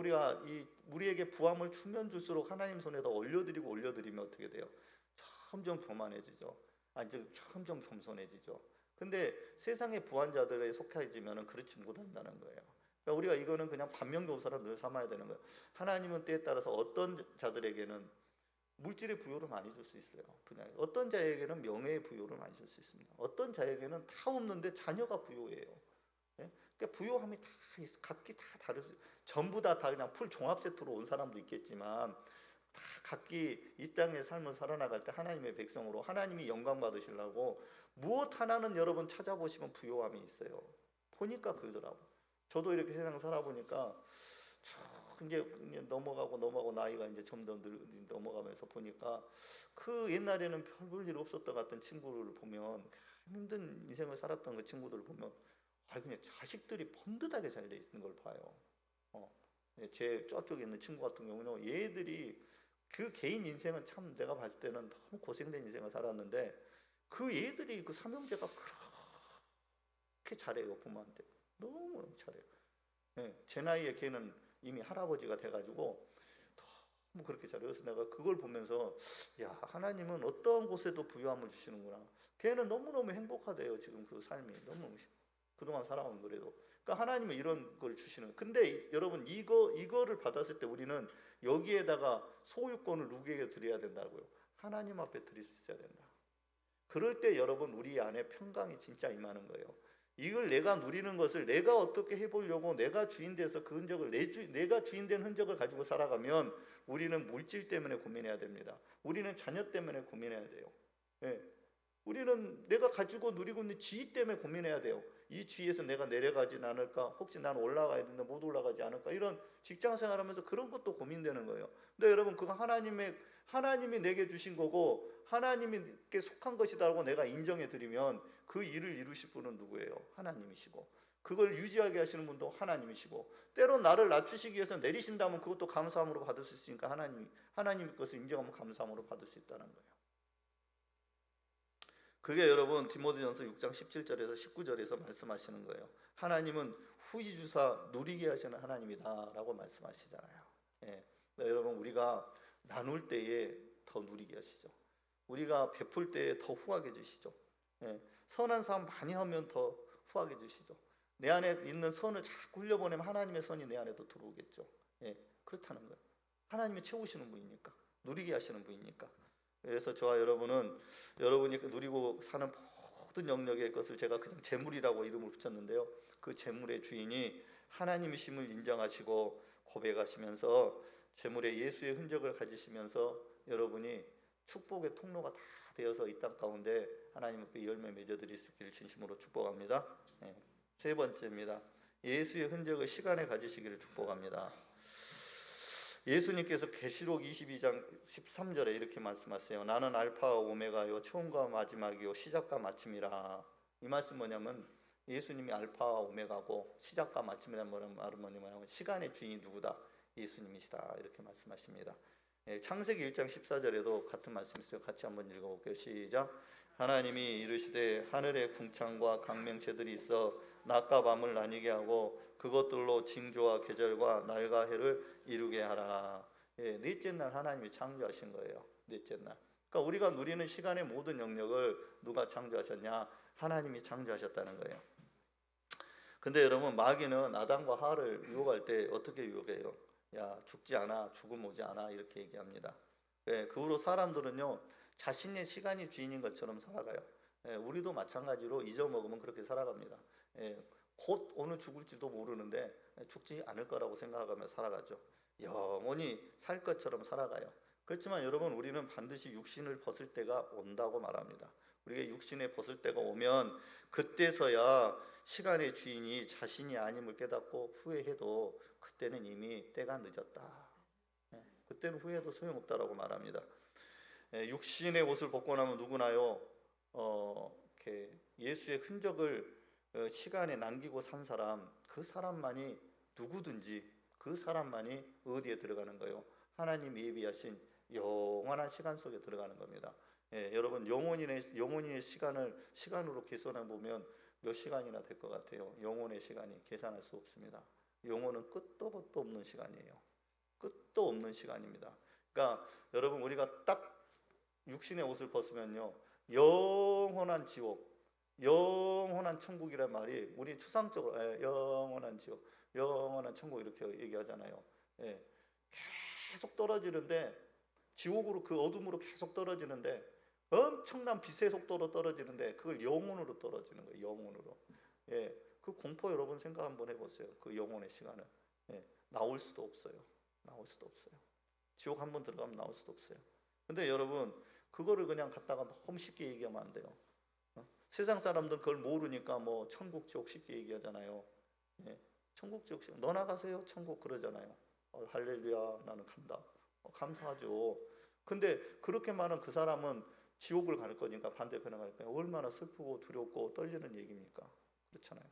Speaker 1: 우리에게 부함을 주면 줄수록 하나님 손에다 올려드리면 어떻게 돼요? 점점 교만해지죠. 점점 겸손해지죠. 근데 세상의 부한 자들에 속해지면은 그렇지 못한다는 거예요. 그러니까 우리가 이거는 그냥 반면교사로 늘 삼아야 되는 거예요. 하나님은 때에 따라서 어떤 자들에게는 물질의 부요를 많이 줄 수 있어요. 그냥 어떤 자에게는 명예의 부요를 많이 줄 수 있습니다. 어떤 자에게는 다 없는데 자녀가 부요해요. 예? 그러니까 부요함이 다 각기 다 다를 수, 전부 다 그냥 풀 종합 세트로 온 사람도 있겠지만 다 각기 이 땅의 삶을 살아나갈 때 하나님의 백성으로 하나님이 영광 받으시려고 무엇 하나는 여러분 찾아보시면 부요함이 있어요. 보니까 그러더라고. 저도 이렇게 세상 살아보니까 이제 넘어가고 나이가 이제 점점 넘어가면서 보니까 그 옛날에는 별 볼 일 없었던 것 같은 친구를 보면 힘든 인생을 살았던 그 친구들을 보면 그냥 자식들이 번듯하게 잘 돼 있는 걸 봐요. 제 저쪽에 있는 친구 같은 경우는 얘들이 그 개인 인생은 참 내가 봤을 때는 너무 고생된 인생을 살았는데 그 얘들이 그 삼형제가 그렇게 잘해요. 부모한테 너무 잘해요. 제 나이에 걔는 이미 할아버지가 돼가지고 너무 그렇게 잘해요. 그래서 내가 그걸 보면서 야, 하나님은 어떤 곳에도 부유함을 주시는구나. 걔는 너무너무 행복하대요. 지금 그 삶이 너무 그동안 살아온 그래도. 그러니까 하나님은 이런 걸 주시는. 근데 여러분 이거를 받았을 때 우리는 여기에다가 소유권을 누구에게 드려야 된다고요? 하나님 앞에 드릴 수 있어야 된다. 그럴 때 여러분 우리 안에 평강이 진짜 임하는 거예요. 이걸 내가 누리는 것을 내가 어떻게 해보려고 내가 주인 돼서 그 흔적을 내가 주인 된 흔적을 가지고 살아가면 우리는 물질 때문에 고민해야 됩니다. 우리는 자녀 때문에 고민해야 돼요. 우리는 내가 가지고 누리고 있는 지위 때문에 고민해야 돼요. 이 지위에서 내가 내려가지 않을까? 혹시 나는 올라가야 되는데 못 올라가지 않을까? 이런 직장 생활하면서 그런 것도 고민되는 거예요. 근데 여러분 그거 하나님이 내게 주신 거고 하나님께 속한 것이다라고 내가 인정해 드리면 그 일을 이루실 분은 누구예요? 하나님이시고 그걸 유지하게 하시는 분도 하나님이시고 때론 나를 낮추시기 위해서 내리신다면 그것도 감사함으로 받을 수 있으니까 하나님의 것을 인정하면 감사함으로 받을 수 있다는 거예요. 그게 여러분 디모데전서 6장 17절에서 19절에서 말씀하시는 거예요. 하나님은 후히 주사 누리게 하시는 하나님이다라고 말씀하시잖아요. 여러분 우리가 나눌 때에 더 누리게 하시죠. 우리가 베풀 때에 더 후하게 주시죠. 선한 사람 많이 하면 더 후하게 주시죠. 내 안에 있는 선을 자꾸 흘려보내면 하나님의 선이 내 안에도 들어오겠죠. 그렇다는 거예요. 하나님이 채우시는 분이니까 누리게 하시는 분이니까. 그래서 저와 여러분은 여러분이 누리고 사는 모든 영역의 것을 제가 그냥 재물이라고 이름을 붙였는데요. 그 재물의 주인이 하나님이심을 인정하시고 고백하시면서 재물의 예수의 흔적을 가지시면서 여러분이 축복의 통로가 다 되어서 이 땅 가운데 하나님 앞에 열매 맺어드릴 수 있기를 진심으로 축복합니다. 세 번째입니다. 예수의 흔적을 시간에 가지시기를 축복합니다. 예수님께서 계시록 22장 13절에 이렇게 말씀하세요. 나는 알파와 오메가요 처음과 마지막이요 시작과 마침이라. 이 말씀 뭐냐면 예수님이 알파와 오메가고 시작과 마침이라는 말은 뭐냐면 시간의 주인이 누구다? 예수님이시다. 이렇게 말씀하십니다. 창세기 1장 14절에도 같은 말씀이 있어요. 같이 한번 읽어볼게요. 시작. 하나님이 이르시되 하늘에 궁창과 강명체들이 있어 낮과 밤을 나뉘게 하고 그것들로 징조와 계절과 날과 해를 이루게 하라. 넷째 날 하나님이 창조하신 거예요. 넷째 날. 그러니까 우리가 누리는 시간의 모든 영역을 누가 창조하셨냐? 하나님이 창조하셨다는 거예요. 근데 여러분, 마귀는 아담과 하와를 유혹할 때 어떻게 유혹해요? 야, 죽지 않아, 죽음 오지 않아, 이렇게 얘기합니다. 그 후로 사람들은요 자신의 시간이 주인인 것처럼 살아가요. 우리도 마찬가지로 잊어먹으면 그렇게 살아갑니다. 곧 오늘 죽을지도 모르는데 죽지 않을 거라고 생각하며 살아가죠. 영원히 살 것처럼 살아가요. 그렇지만 여러분, 우리는 반드시 육신을 벗을 때가 온다고 말합니다. 우리가 육신에 벗을 때가 오면 그때서야 시간의 주인이 자신이 아님을 깨닫고 후회해도 그때는 이미 때가 늦었다. 그때는 후회해도 소용없다라고 말합니다. 육신의 옷을 벗고 나면 누구나요 이렇게 예수의 흔적을 시간에 남기고 산 사람, 그 사람만이 누구든지 그 사람만이 어디에 들어가는 거예요? 하나님 예비하신 영원한 시간 속에 들어가는 겁니다. 여러분, 영혼의 시간을 시간으로 계산해 보면 몇 시간이나 될 것 같아요? 영혼의 시간이 계산할 수 없습니다. 영혼은 끝도 끝도 없는 시간이에요. 끝도 없는 시간입니다. 그러니까 여러분, 우리가 딱 육신의 옷을 벗으면요 영원한 지옥, 영원한 천국이란 말이 우리 추상적으로 영원한 지옥, 영원한 천국 이렇게 얘기하잖아요. 계속 떨어지는데, 지옥으로 그 어둠으로 계속 떨어지는데 엄청난 빛의 속도로 떨어지는데 그걸 영혼으로 떨어지는 거예요. 영혼으로. 그 공포 여러분 생각 한번 해보세요. 그 영혼의 시간을 나올 수도 없어요. 나올 수도 없어요. 지옥 한번 들어가면 나올 수도 없어요. 근데 여러분, 그거를 그냥 갖다가 너무 쉽게 얘기하면 안 돼요. 세상 사람들 그걸 모르니까 뭐 천국 지옥 쉽게 얘기하잖아요. 천국 지옥 너 나가세요 천국 그러잖아요. 할렐루야, 나는 간다. 감사하죠. 근데 그렇게 말한 그 사람은 지옥을 갈 거니까, 반대편에 갈 거니까 얼마나 슬프고 두렵고 떨리는 얘기입니까? 그렇잖아요.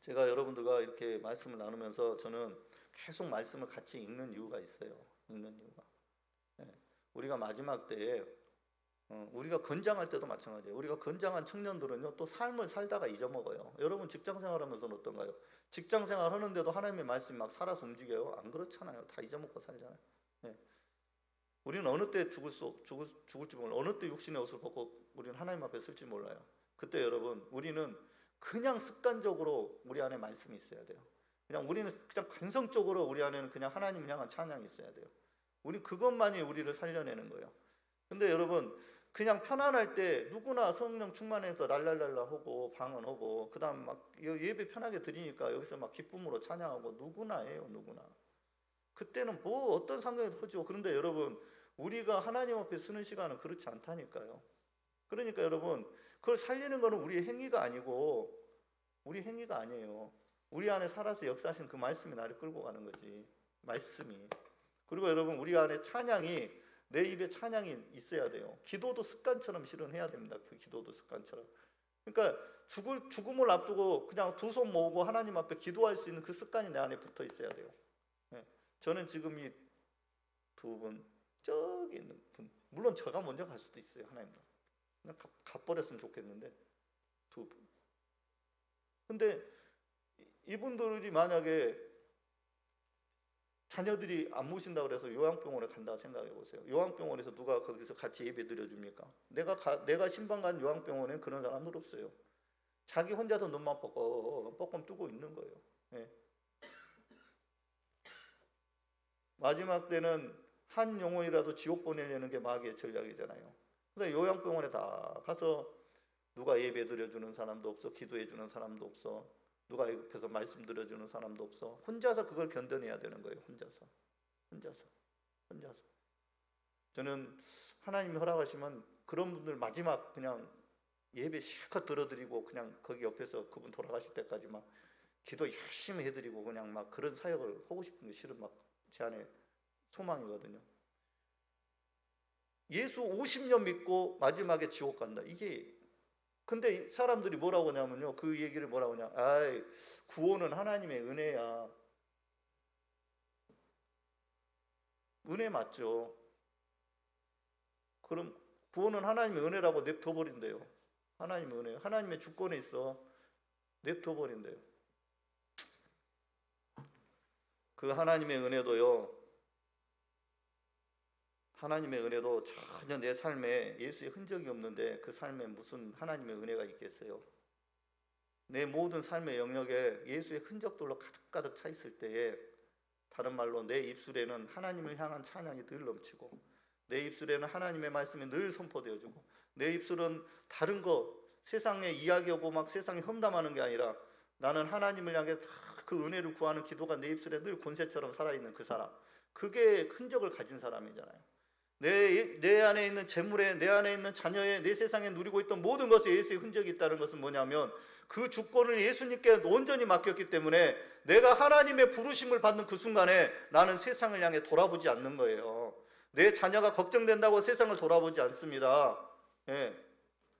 Speaker 1: 제가 여러분들과 이렇게 말씀을 나누면서 저는 계속 말씀을 같이 읽는 이유가 있어요. 읽는 이유가. 우리가 마지막 때에 우리가 건장할 때도 마찬가지예요. 우리가 건장한 청년들은요 또 삶을 살다가 잊어먹어요. 여러분, 직장생활하면서는 어떤가요? 직장생활 하는데도 하나님의 말씀이 막 살아서 움직여요? 안 그렇잖아요. 다 잊어먹고 살잖아요. 우리는 어느 때 죽을지 몰라요. 어느 때 육신의 옷을 벗고 우리는 하나님 앞에 쓸지 몰라요. 그때 여러분, 우리는 그냥 습관적으로 우리 안에 말씀이 있어야 돼요. 우리는 그냥 관성적으로 우리 안에는 그냥 하나님을 향한 찬양이 있어야 돼요. 우리 그것만이 우리를 살려내는 거예요. 근데 여러분, 그냥 편안할 때 누구나 성령 충만해서 랄랄랄라 하고 방언하고 그다음 막 예배 편하게 드리니까 여기서 막 기쁨으로 찬양하고 누구나 해요. 누구나. 그때는 뭐 어떤 상황에도 하죠. 그런데 여러분, 우리가 하나님 앞에 쓰는 시간은 그렇지 않다니까요. 그러니까 여러분, 그걸 살리는 거는 우리의 행위가 아니고, 우리 행위가 아니에요. 우리 안에 살아서 역사하신 그 말씀이 나를 끌고 가는 거지. 말씀이. 그리고 여러분, 우리 안에 찬양이, 내 입에 찬양이 있어야 돼요. 기도도 습관처럼 실은 해야 됩니다. 그 기도도 습관처럼. 그러니까 죽음을 앞두고 그냥 두 손 모으고 하나님 앞에 기도할 수 있는 그 습관이 내 안에 붙어 있어야 돼요. 저는 지금 이 두 분, 저기 있는 분, 물론 제가 먼저 갈 수도 있어요. 하나님 그냥 가버렸으면 좋겠는데, 두 분. 근데 이분들이 만약에 자녀들이 안 모신다고 그래서 요양병원에 간다 생각해 보세요. 요양병원에서 누가 거기서 같이 예배 드려줍니까? 내가 신방 간 요양병원에는 그런 사람들 없어요. 자기 혼자서 눈만 뻑뻑 뜨고 있는 거예요. 마지막 때는 한 영혼이라도 지옥 보내려는 게 마귀의 전략이잖아요. 근데 요양병원에 다 가서 누가 예배 드려주는 사람도 없어, 기도해 주는 사람도 없어, 누가 옆에서 말씀 들어주는 사람도 없어. 혼자서 그걸 견뎌내야 되는 거예요. 혼자서. 저는 하나님이 허락하시면 그런 분들 마지막 그냥 예배 실컷 들어드리고 그냥 거기 옆에서 그분 돌아가실 때까지 막 기도 열심히 해드리고 그냥 막 그런 사역을 하고 싶은 게 실은 막 제 안에 소망이거든요. 예수 50년 믿고 마지막에 지옥 간다. 이게 근데 사람들이 뭐라고 하냐면요. 그 얘기를 뭐라고 하냐. 아이, 구원은 하나님의 은혜야. 은혜 맞죠. 그럼 구원은 하나님의 은혜라고 냅둬버린대요. 하나님의 은혜. 하나님의 주권에 있어. 냅둬버린대요. 그 하나님의 은혜도요. 하나님의 은혜도 전혀 내 삶에 예수의 흔적이 없는데 그 삶에 무슨 하나님의 은혜가 있겠어요? 내 모든 삶의 영역에 예수의 흔적들로 가득가득 차 있을 때에 다른 말로 내 입술에는 하나님을 향한 찬양이 늘 넘치고 내 입술에는 하나님의 말씀이 늘 선포되어지고 내 입술은 다른 거 세상에 이야기하고 막 세상에 험담하는 게 아니라 나는 하나님을 향해 그 은혜를 구하는 기도가 내 입술에 늘 권세처럼 살아있는 그 사람, 그게 흔적을 가진 사람이잖아요. 내 안에 있는 재물에, 내 안에 있는 자녀에, 내 세상에 누리고 있던 모든 것에 예수의 흔적이 있다는 것은 뭐냐면 그 주권을 예수님께 온전히 맡겼기 때문에 내가 하나님의 부르심을 받는 그 순간에 나는 세상을 향해 돌아보지 않는 거예요. 내 자녀가 걱정된다고 세상을 돌아보지 않습니다. 예.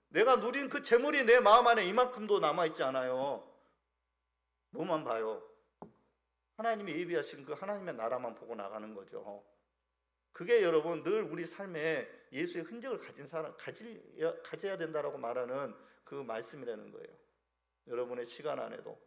Speaker 1: 내가 누린 그 재물이 내 마음 안에 이만큼도 남아있지 않아요. 뭐만 봐요. 하나님이 예비하신 그 하나님의 나라만 보고 나가는 거죠. 그게 여러분 늘 우리 삶에 예수의 흔적을 가진 사람 가져야 된다라고 말하는 그 말씀이라는 거예요. 여러분의 시간 안에도,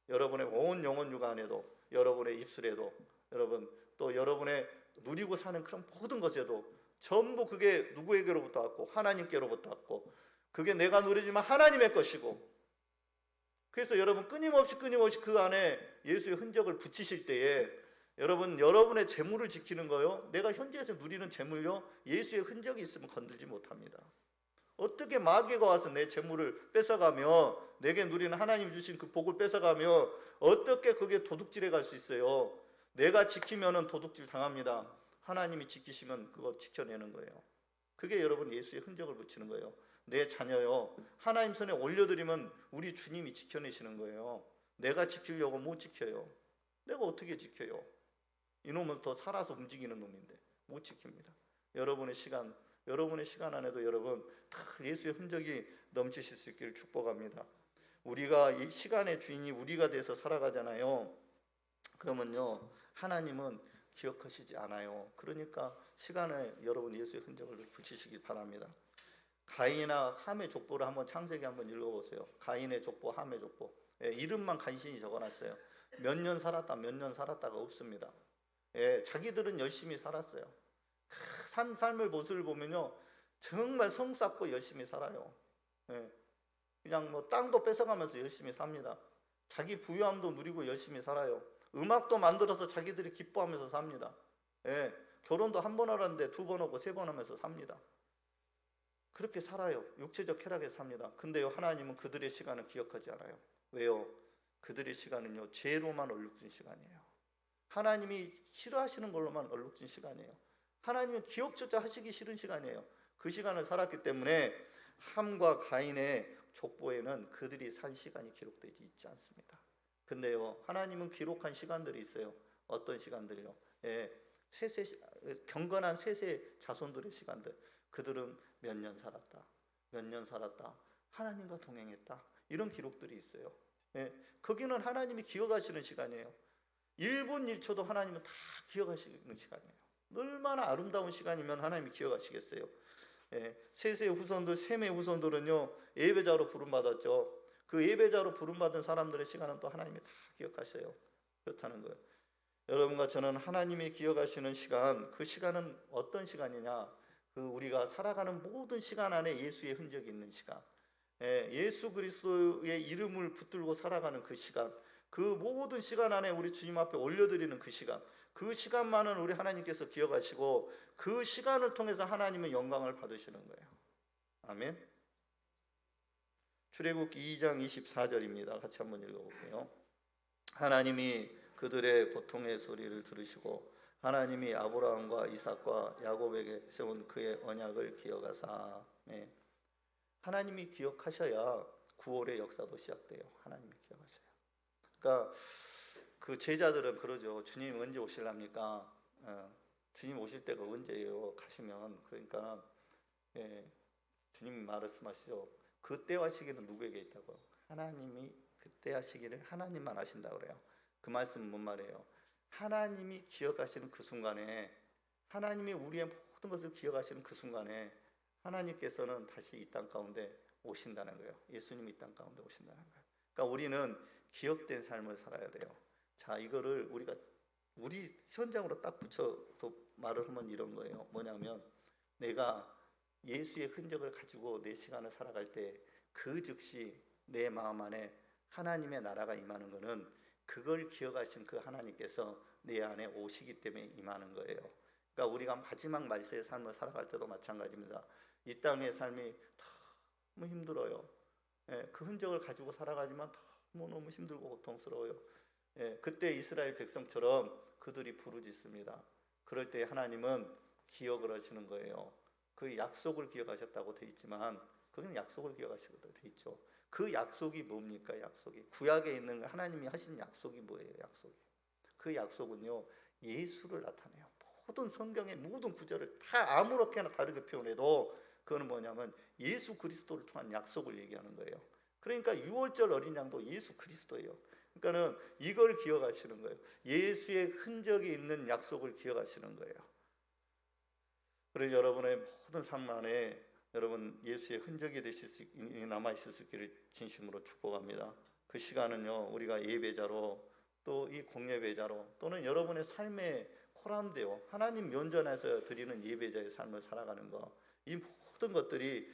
Speaker 1: 여러분의 온 영혼 육아 안에도, 여러분의 입술에도, 여러분 또 여러분의 누리고 사는 그런 모든 것에도 전부 그게 누구에게로부터 왔고 하나님께로부터 왔고 그게 내가 누리지만 하나님의 것이고, 그래서 여러분 끊임없이 그 안에 예수의 흔적을 붙이실 때에 여러분의 재물을 지키는 거요, 내가 현재에서 누리는 재물요, 예수의 흔적이 있으면 건들지 못합니다. 어떻게 마귀가 와서 내 재물을 뺏어가며 내게 누리는 하나님 주신 그 복을 뺏어가며 어떻게 그게 도둑질해 갈 수 있어요? 내가 지키면은 도둑질 당합니다. 하나님이 지키시면 그거 지켜내는 거예요. 그게 여러분 예수의 흔적을 붙이는 거예요. 내 자녀요, 하나님 손에 올려드리면 우리 주님이 지켜내시는 거예요. 내가 지키려고 못 지켜요. 내가 어떻게 지켜요? 이놈은 더 살아서 움직이는 놈인데 못 지킵니다. 여러분의 시간 안에도 여러분 다 예수의 흔적이 넘치실 수 있기를 축복합니다. 우리가 이 시간의 주인이 우리가 돼서 살아가잖아요. 그러면요, 하나님은 기억하시지 않아요. 그러니까 시간에 여러분 예수의 흔적을 붙이시기 바랍니다. 가인이나 함의 족보를 한번 창세기 한번 읽어보세요. 가인의 족보, 함의 족보. 이름만 간신히 적어놨어요. 몇 년 살았다, 몇 년 살았다가 없습니다. 자기들은 열심히 살았어요. 산 삶의 모습을 보면요, 정말 성 쌓고 열심히 살아요. 그냥 뭐 땅도 뺏어가면서 열심히 삽니다. 자기 부유함도 누리고 열심히 살아요. 음악도 만들어서 자기들이 기뻐하면서 삽니다. 결혼도 한 번 하는데 2번 하고 3번 하면서 삽니다. 그렇게 살아요. 육체적 쾌락에 삽니다. 근데요, 하나님은 그들의 시간을 기억하지 않아요. 왜요? 그들의 시간은요, 죄로만 얼룩진 시간이에요. 하나님이 싫어하시는 걸로만 얼룩진 시간이에요. 하나님은 기억조차 하시기 싫은 시간이에요. 그 시간을 살았기 때문에 함과 가인의 족보에는 그들이 산 시간이 기록되지 있지 않습니다. 근데요, 하나님은 기록한 시간들이 있어요. 어떤 시간들요? 경건한 셋의 자손들의 시간들. 그들은 몇 년 살았다, 몇 년 살았다, 하나님과 동행했다, 이런 기록들이 있어요. 거기는 하나님이 기억하시는 시간이에요. 1분 1초도 하나님은 다 기억하시는 시간이에요. 얼마나 아름다운 시간이면 하나님이 기억하시겠어요. 셋의 후손들, 셈의 후손들은요, 예배자로 부름받았죠. 그 예배자로 부름받은 사람들의 시간은 또 하나님이 다 기억하셔요. 그렇다는 거예요. 여러분과 저는 하나님이 기억하시는 시간, 그 시간은 어떤 시간이냐? 그 우리가 살아가는 모든 시간 안에 예수의 흔적이 있는 시간, 예수 그리스도의 이름을 붙들고 살아가는 그 시간, 그 모든 시간 안에 우리 주님 앞에 올려드리는 그 시간, 그 시간만은 우리 하나님께서 기억하시고 그 시간을 통해서 하나님은 영광을 받으시는 거예요. 아멘. 출애굽기 2장 24절입니다. 같이 한번 읽어볼게요. 하나님이 그들의 고통의 소리를 들으시고 하나님이 아브라함과 이삭과 야곱에게 세운 그의 언약을 기억하사. 하나님이 기억하셔야 구원의 역사도 시작돼요. 하나님이 기억하셔야. 그러니까 그 제자들은 그러죠. 주님 언제 오실랍니까? 주님 오실 때가 언제예요? 가시면. 그러니까 주님이 말씀하시죠. 그때와 시기는 누구에게 있다고? 하나님이 그때와 시기를 하나님만 아신다고 그래요. 그 말씀은 뭔 말이에요? 하나님이 기억하시는 그 순간에, 하나님이 우리의 모든 것을 기억하시는 그 순간에 하나님께서는 다시 이 땅 가운데 오신다는 거예요. 예수님이 이 땅 가운데 오신다는 거예요. 그러니까 우리는 기억된 삶을 살아야 돼요. 자, 이거를 우리 현장으로 딱 붙여서 말을 하면 이런 거예요. 뭐냐면 내가 예수의 흔적을 가지고 내 시간을 살아갈 때 그 즉시 내 마음 안에 하나님의 나라가 임하는 것은 그걸 기억하신 그 하나님께서 내 안에 오시기 때문에 임하는 거예요. 그러니까 우리가 마지막 말세의 삶을 살아갈 때도 마찬가지입니다. 이 땅의 삶이 너무 힘들어요. 그 흔적을 가지고 살아가지만 너무 힘들고 고통스러워요. 그때 이스라엘 백성처럼 그들이 부르짖습니다. 그럴 때 하나님은 기억을 하시는 거예요. 그 약속을 기억하셨다고 돼 있지만 그건 약속을 기억하시고 돼 있죠. 그 약속이 뭡니까? 약속이 구약에 있는 하나님이 하신 약속이 뭐예요? 약속이 그 약속은요 예수를 나타내요. 모든 성경의 모든 구절을 다 아무렇게나 다르게 표현해도 그거는 뭐냐면 예수 그리스도를 통한 약속을 얘기하는 거예요. 그러니까 6월절 어린 양도 예수 그리스도예요. 그러니까는 이걸 기억하시는 거예요. 예수의 흔적이 있는 약속을 기억하시는 거예요. 그래서 여러분의 모든 삶 안에 여러분 예수의 흔적이 되실 수 남아 있을 수 있기를 진심으로 축복합니다. 그 시간은요 우리가 예배자로 또 이 공예배자로 또는 여러분의 삶의 코람데요 하나님 면전에서 드리는 예배자의 삶을 살아가는 거, 이 모든 것들이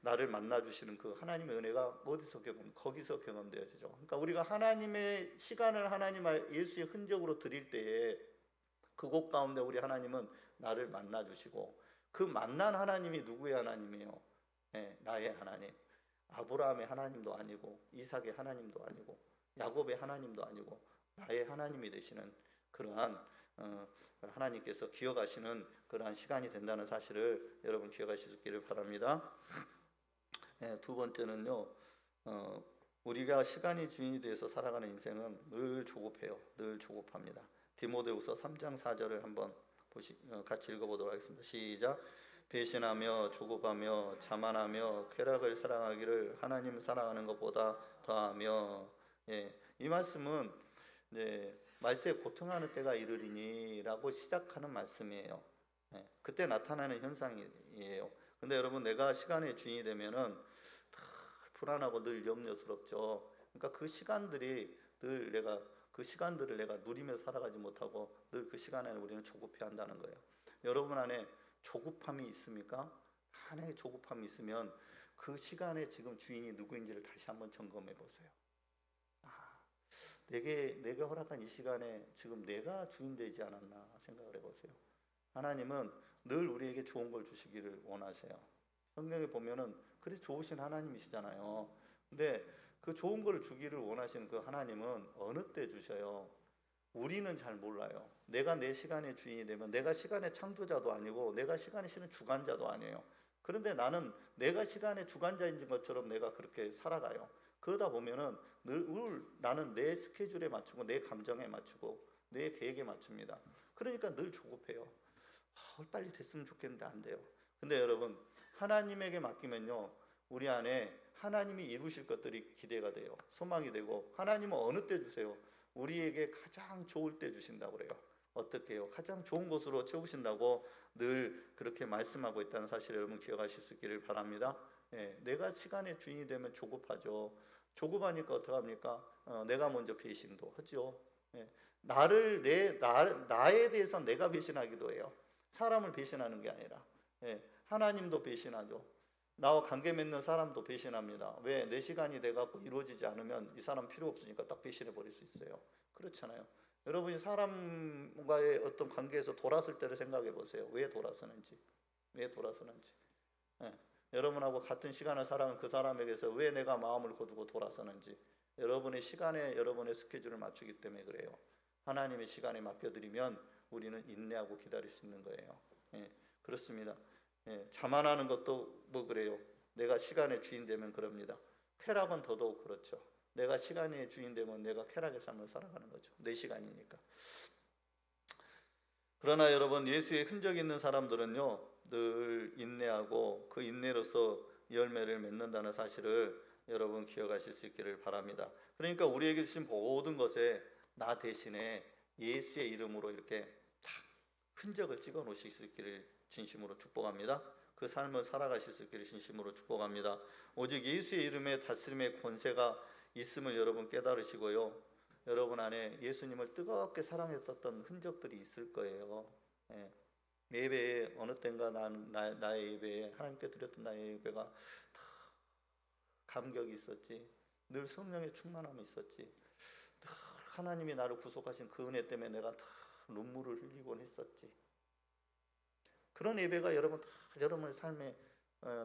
Speaker 1: 나를 만나 주시는 그 하나님의 은혜가 어디서 거기서 경험되어지죠. 그러니까 우리가 하나님의 시간을 하나님 예수의 흔적으로 드릴 때에 그곳 가운데 우리 하나님은 나를 만나 주시고 그 만난 하나님이 누구의 하나님이에요? 나의 하나님. 아브라함의 하나님도 아니고 이삭의 하나님도 아니고 야곱의 하나님도 아니고 나의 하나님이 되시는 그러한 하나님께서 기억하시는 그러한 시간이 된다는 사실을 여러분 기억하실 수 있기를 바랍니다. 두 번째는요, 우리가 시간이 주인이 되어서 살아가는 인생은 늘 조급해요. 늘 조급합니다. 디모데후서 3장 4절을 한번 같이 읽어보도록 하겠습니다. 시작. 배신하며 조급하며 자만하며 쾌락을 사랑하기를 하나님 사랑하는 것보다 더하며. 이 말씀은 말세에 고통하는 때가 이르리니라고 시작하는 말씀이에요. 그때 나타나는 현상이에요. 근데 여러분 내가 시간의 주인이 되면은 불안하고 늘 염려스럽죠. 그러니까 그 시간들이 늘 그 시간들을 내가 누리며 살아가지 못하고 늘 그 시간에 우리는 조급해 한다는 거예요. 여러분 안에 조급함이 있습니까? 안에 조급함이 있으면 그 시간에 지금 주인이 누구인지를 다시 한번 점검해 보세요. 내게 허락한 이 시간에 지금 내가 주인 되지 않았나 생각을 해보세요. 하나님은 늘 우리에게 좋은 걸 주시기를 원하세요. 성경에 보면은 그래 좋으신 하나님이시잖아요. 근데 그 좋은 걸 주기를 원하시는 그 하나님은 어느 때 주셔요? 우리는 잘 몰라요. 내가 내 시간의 주인이 되면 내가 시간의 창조자도 아니고 내가 시간의 실은 주관자도 아니에요. 그런데 나는 내가 시간의 주관자인 것처럼 내가 그렇게 살아가요. 그러다 보면은 늘 나는 내 스케줄에 맞추고 내 감정에 맞추고 내 계획에 맞춥니다. 그러니까 늘 조급해요. 빨리 됐으면 좋겠는데 안 돼요. 근데 여러분 하나님에게 맡기면요 우리 안에 하나님이 이루실 것들이 기대가 돼요. 소망이 되고 하나님은 어느 때 주세요? 우리에게 가장 좋을 때 주신다고 그래요. 어떻게 해요? 가장 좋은 곳으로 채우신다고 늘 그렇게 말씀하고 있다는 사실을 여러분 기억하실 수 있기를 바랍니다. 내가 시간의 주인이 되면 조급하죠. 조급하니까 어떡합니까? 내가 먼저 배신도 하죠. 나에 대해서 내가 배신하기도 해요. 사람을 배신하는 게 아니라 하나님도 배신하죠. 나와 관계 맺는 사람도 배신합니다. 왜? 내 시간이 돼갖고 이루어지지 않으면 이 사람 필요 없으니까 딱 배신해 버릴 수 있어요. 그렇잖아요. 여러분이 사람과의 어떤 관계에서 돌았을 때를 생각해 보세요. 왜 돌아서는지. 여러분하고 같은 시간을 살아가는 그 사람에게서 왜 내가 마음을 거두고 돌아서는지. 여러분의 시간에 여러분의 스케줄을 맞추기 때문에 그래요. 하나님의 시간에 맡겨드리면 우리는 인내하고 기다릴 수 있는 거예요. 그렇습니다. 자만하는 것도 뭐 그래요. 내가 시간의 주인 되면 그럽니다. 쾌락은 더더욱 그렇죠. 내가 시간의 주인 되면 내가 쾌락의 삶을 살아가는 거죠. 내 시간이니까. 그러나 여러분, 예수의 흔적이 있는 사람들은요 늘 인내하고 그 인내로서 열매를 맺는다는 사실을 여러분 기억하실 수 있기를 바랍니다. 그러니까 우리에게 주신 모든 것에 나 대신에 예수의 이름으로 이렇게 탁 흔적을 찍어 놓으실 수 있기를 진심으로 축복합니다. 그 삶을 살아가실 수 있기를 진심으로 축복합니다. 오직 예수의 이름에 다스림의 권세가 있음을 여러분 깨달으시고요, 여러분 안에 예수님을 뜨겁게 사랑했었던 흔적들이 있을 거예요. 예. 예배에 어느 때인가 나의 예배에, 하나님께 드렸던 나의 예배가 다 감격이 있었지. 늘 성령의 충만함이 있었지. 늘 하나님이 나를 구속하신 그 은혜 때문에 내가 다 눈물을 흘리곤 했었지. 그런 예배가 여러분 다 여러분의 삶에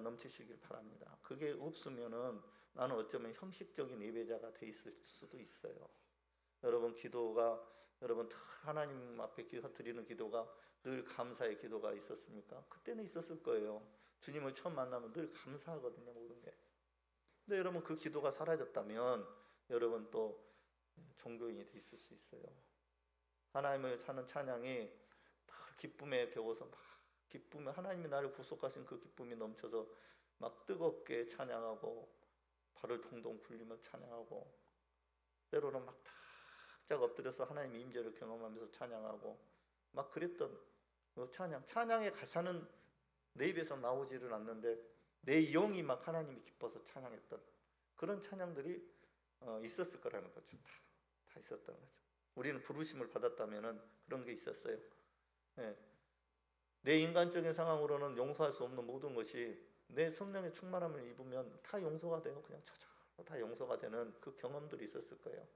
Speaker 1: 넘치시길 바랍니다. 그게 없으면은 나는 어쩌면 형식적인 예배자가 돼 있을 수도 있어요. 여러분 기도가, 여러분 하나님 앞에 드리는 기도가 늘 감사의 기도가 있었습니까? 그때는 있었을 거예요. 주님을 처음 만나면 늘 감사하거든요, 모든 게. 근데 여러분 그 기도가 사라졌다면 여러분 또 종교인이 돼 있을 수 있어요. 하나님을 찾는 찬양이 다 기쁨에 겨워서 막 기쁨에, 하나님이 나를 구속하신 그 기쁨이 넘쳐서 막 뜨겁게 찬양하고 발을 동동 굴리며 찬양하고, 때로는 막 탁짝 엎드려서 하나님의 임재를 경험하면서 찬양하고 막 그랬던 그 찬양의 가사는 내 입에서 나오지를 않는데 내 영이 막 하나님이 기뻐서 찬양했던 그런 찬양들이 있었을 거라는 거죠. 다 있었던 거죠. 우리는 부르심을 받았다면은 그런 게 있었어요. 예. 내 인간적인 상황으로는 용서할 수 없는 모든 것이 내 성령의 충만함을 입으면 다 용서가 돼요. 그냥 다 용서가 되는 그 경험들이 있었을 거예요.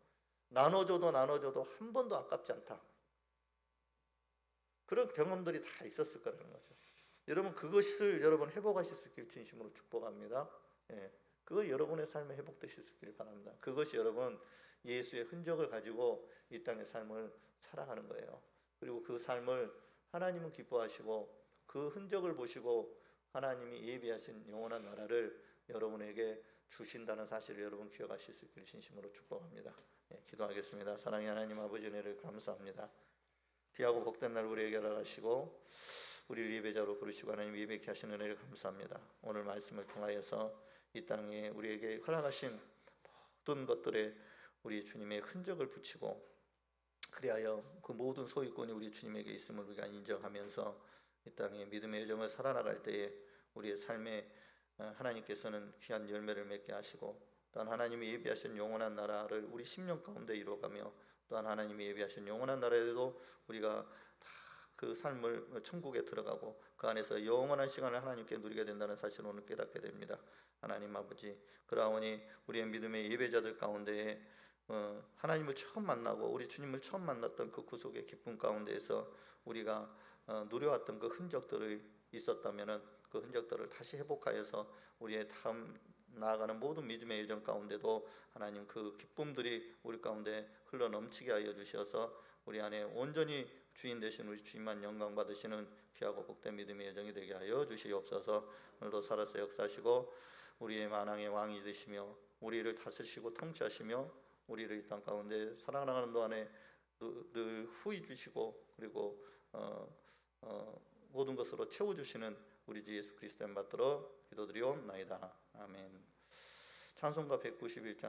Speaker 1: 나눠줘도 한 번도 아깝지 않다. 그런 경험들이 다 있었을 거라는 거죠. 여러분 그것을 여러분 회복하실 수 있길 진심으로 축복합니다. 예. 그거 여러분의 삶에 회복되실 수 있길 바랍니다. 그것이 여러분 예수의 흔적을 가지고 이 땅의 삶을 살아가는 거예요. 그리고 그 삶을 하나님은 기뻐하시고 그 흔적을 보시고 하나님이 예비하신 영원한 나라를 여러분에게 주신다는 사실을 여러분 기억하실 수 있기를 진심으로 축복합니다. 예, 기도하겠습니다. 사랑의 하나님 아버지, 은혜를 감사합니다. 귀하고 복된 날 우리에게 허락하시고 우리를 예배자로 부르시고 하나님 예배케 하시는 은혜를 감사합니다. 오늘 말씀을 통하여서 이 땅에 우리에게 허락하신 모든 것들에 우리 주님의 흔적을 붙이고, 그리하여 그 모든 소유권이 우리 주님에게 있음을 우리가 인정하면서 이 땅에 믿음의 여정을 살아나갈 때에 우리의 삶에 하나님께서는 귀한 열매를 맺게 하시고, 또한 하나님이 예비하신 영원한 나라를 우리 심령 가운데 이루어가며, 또한 하나님이 예비하신 영원한 나라에도 우리가 다 그 삶을 천국에 들어가고 그 안에서 영원한 시간을 하나님께 누리게 된다는 사실을 오늘 깨닫게 됩니다. 하나님 아버지, 그러하오니 우리의 믿음의 예배자들 가운데에 하나님을 처음 만나고 우리 주님을 처음 만났던 그 구속의 기쁨 가운데에서 우리가 누려왔던 그 흔적들이 있었다면은 그 흔적들을 다시 회복하여서 우리의 다음 나아가는 모든 믿음의 여정 가운데도 하나님 그 기쁨들이 우리 가운데 흘러 넘치게 하여 주셔서 우리 안에 온전히 주인 되신 우리 주님만 영광 받으시는 귀하고 복된 믿음의 여정이 되게 하여 주시옵소서. 오늘도 살아서 역사하시고 우리의 만왕의 왕이 되시며 우리를 다스리시고 통치하시며 우리를 이 땅 가운데 살아나가는 동안에 늘 후히 주시고 그리고 모든 것으로 채워주시는 우리 주 예수 그리스도를 받들어 기도드리옵나이다. 아멘. 찬송가 191장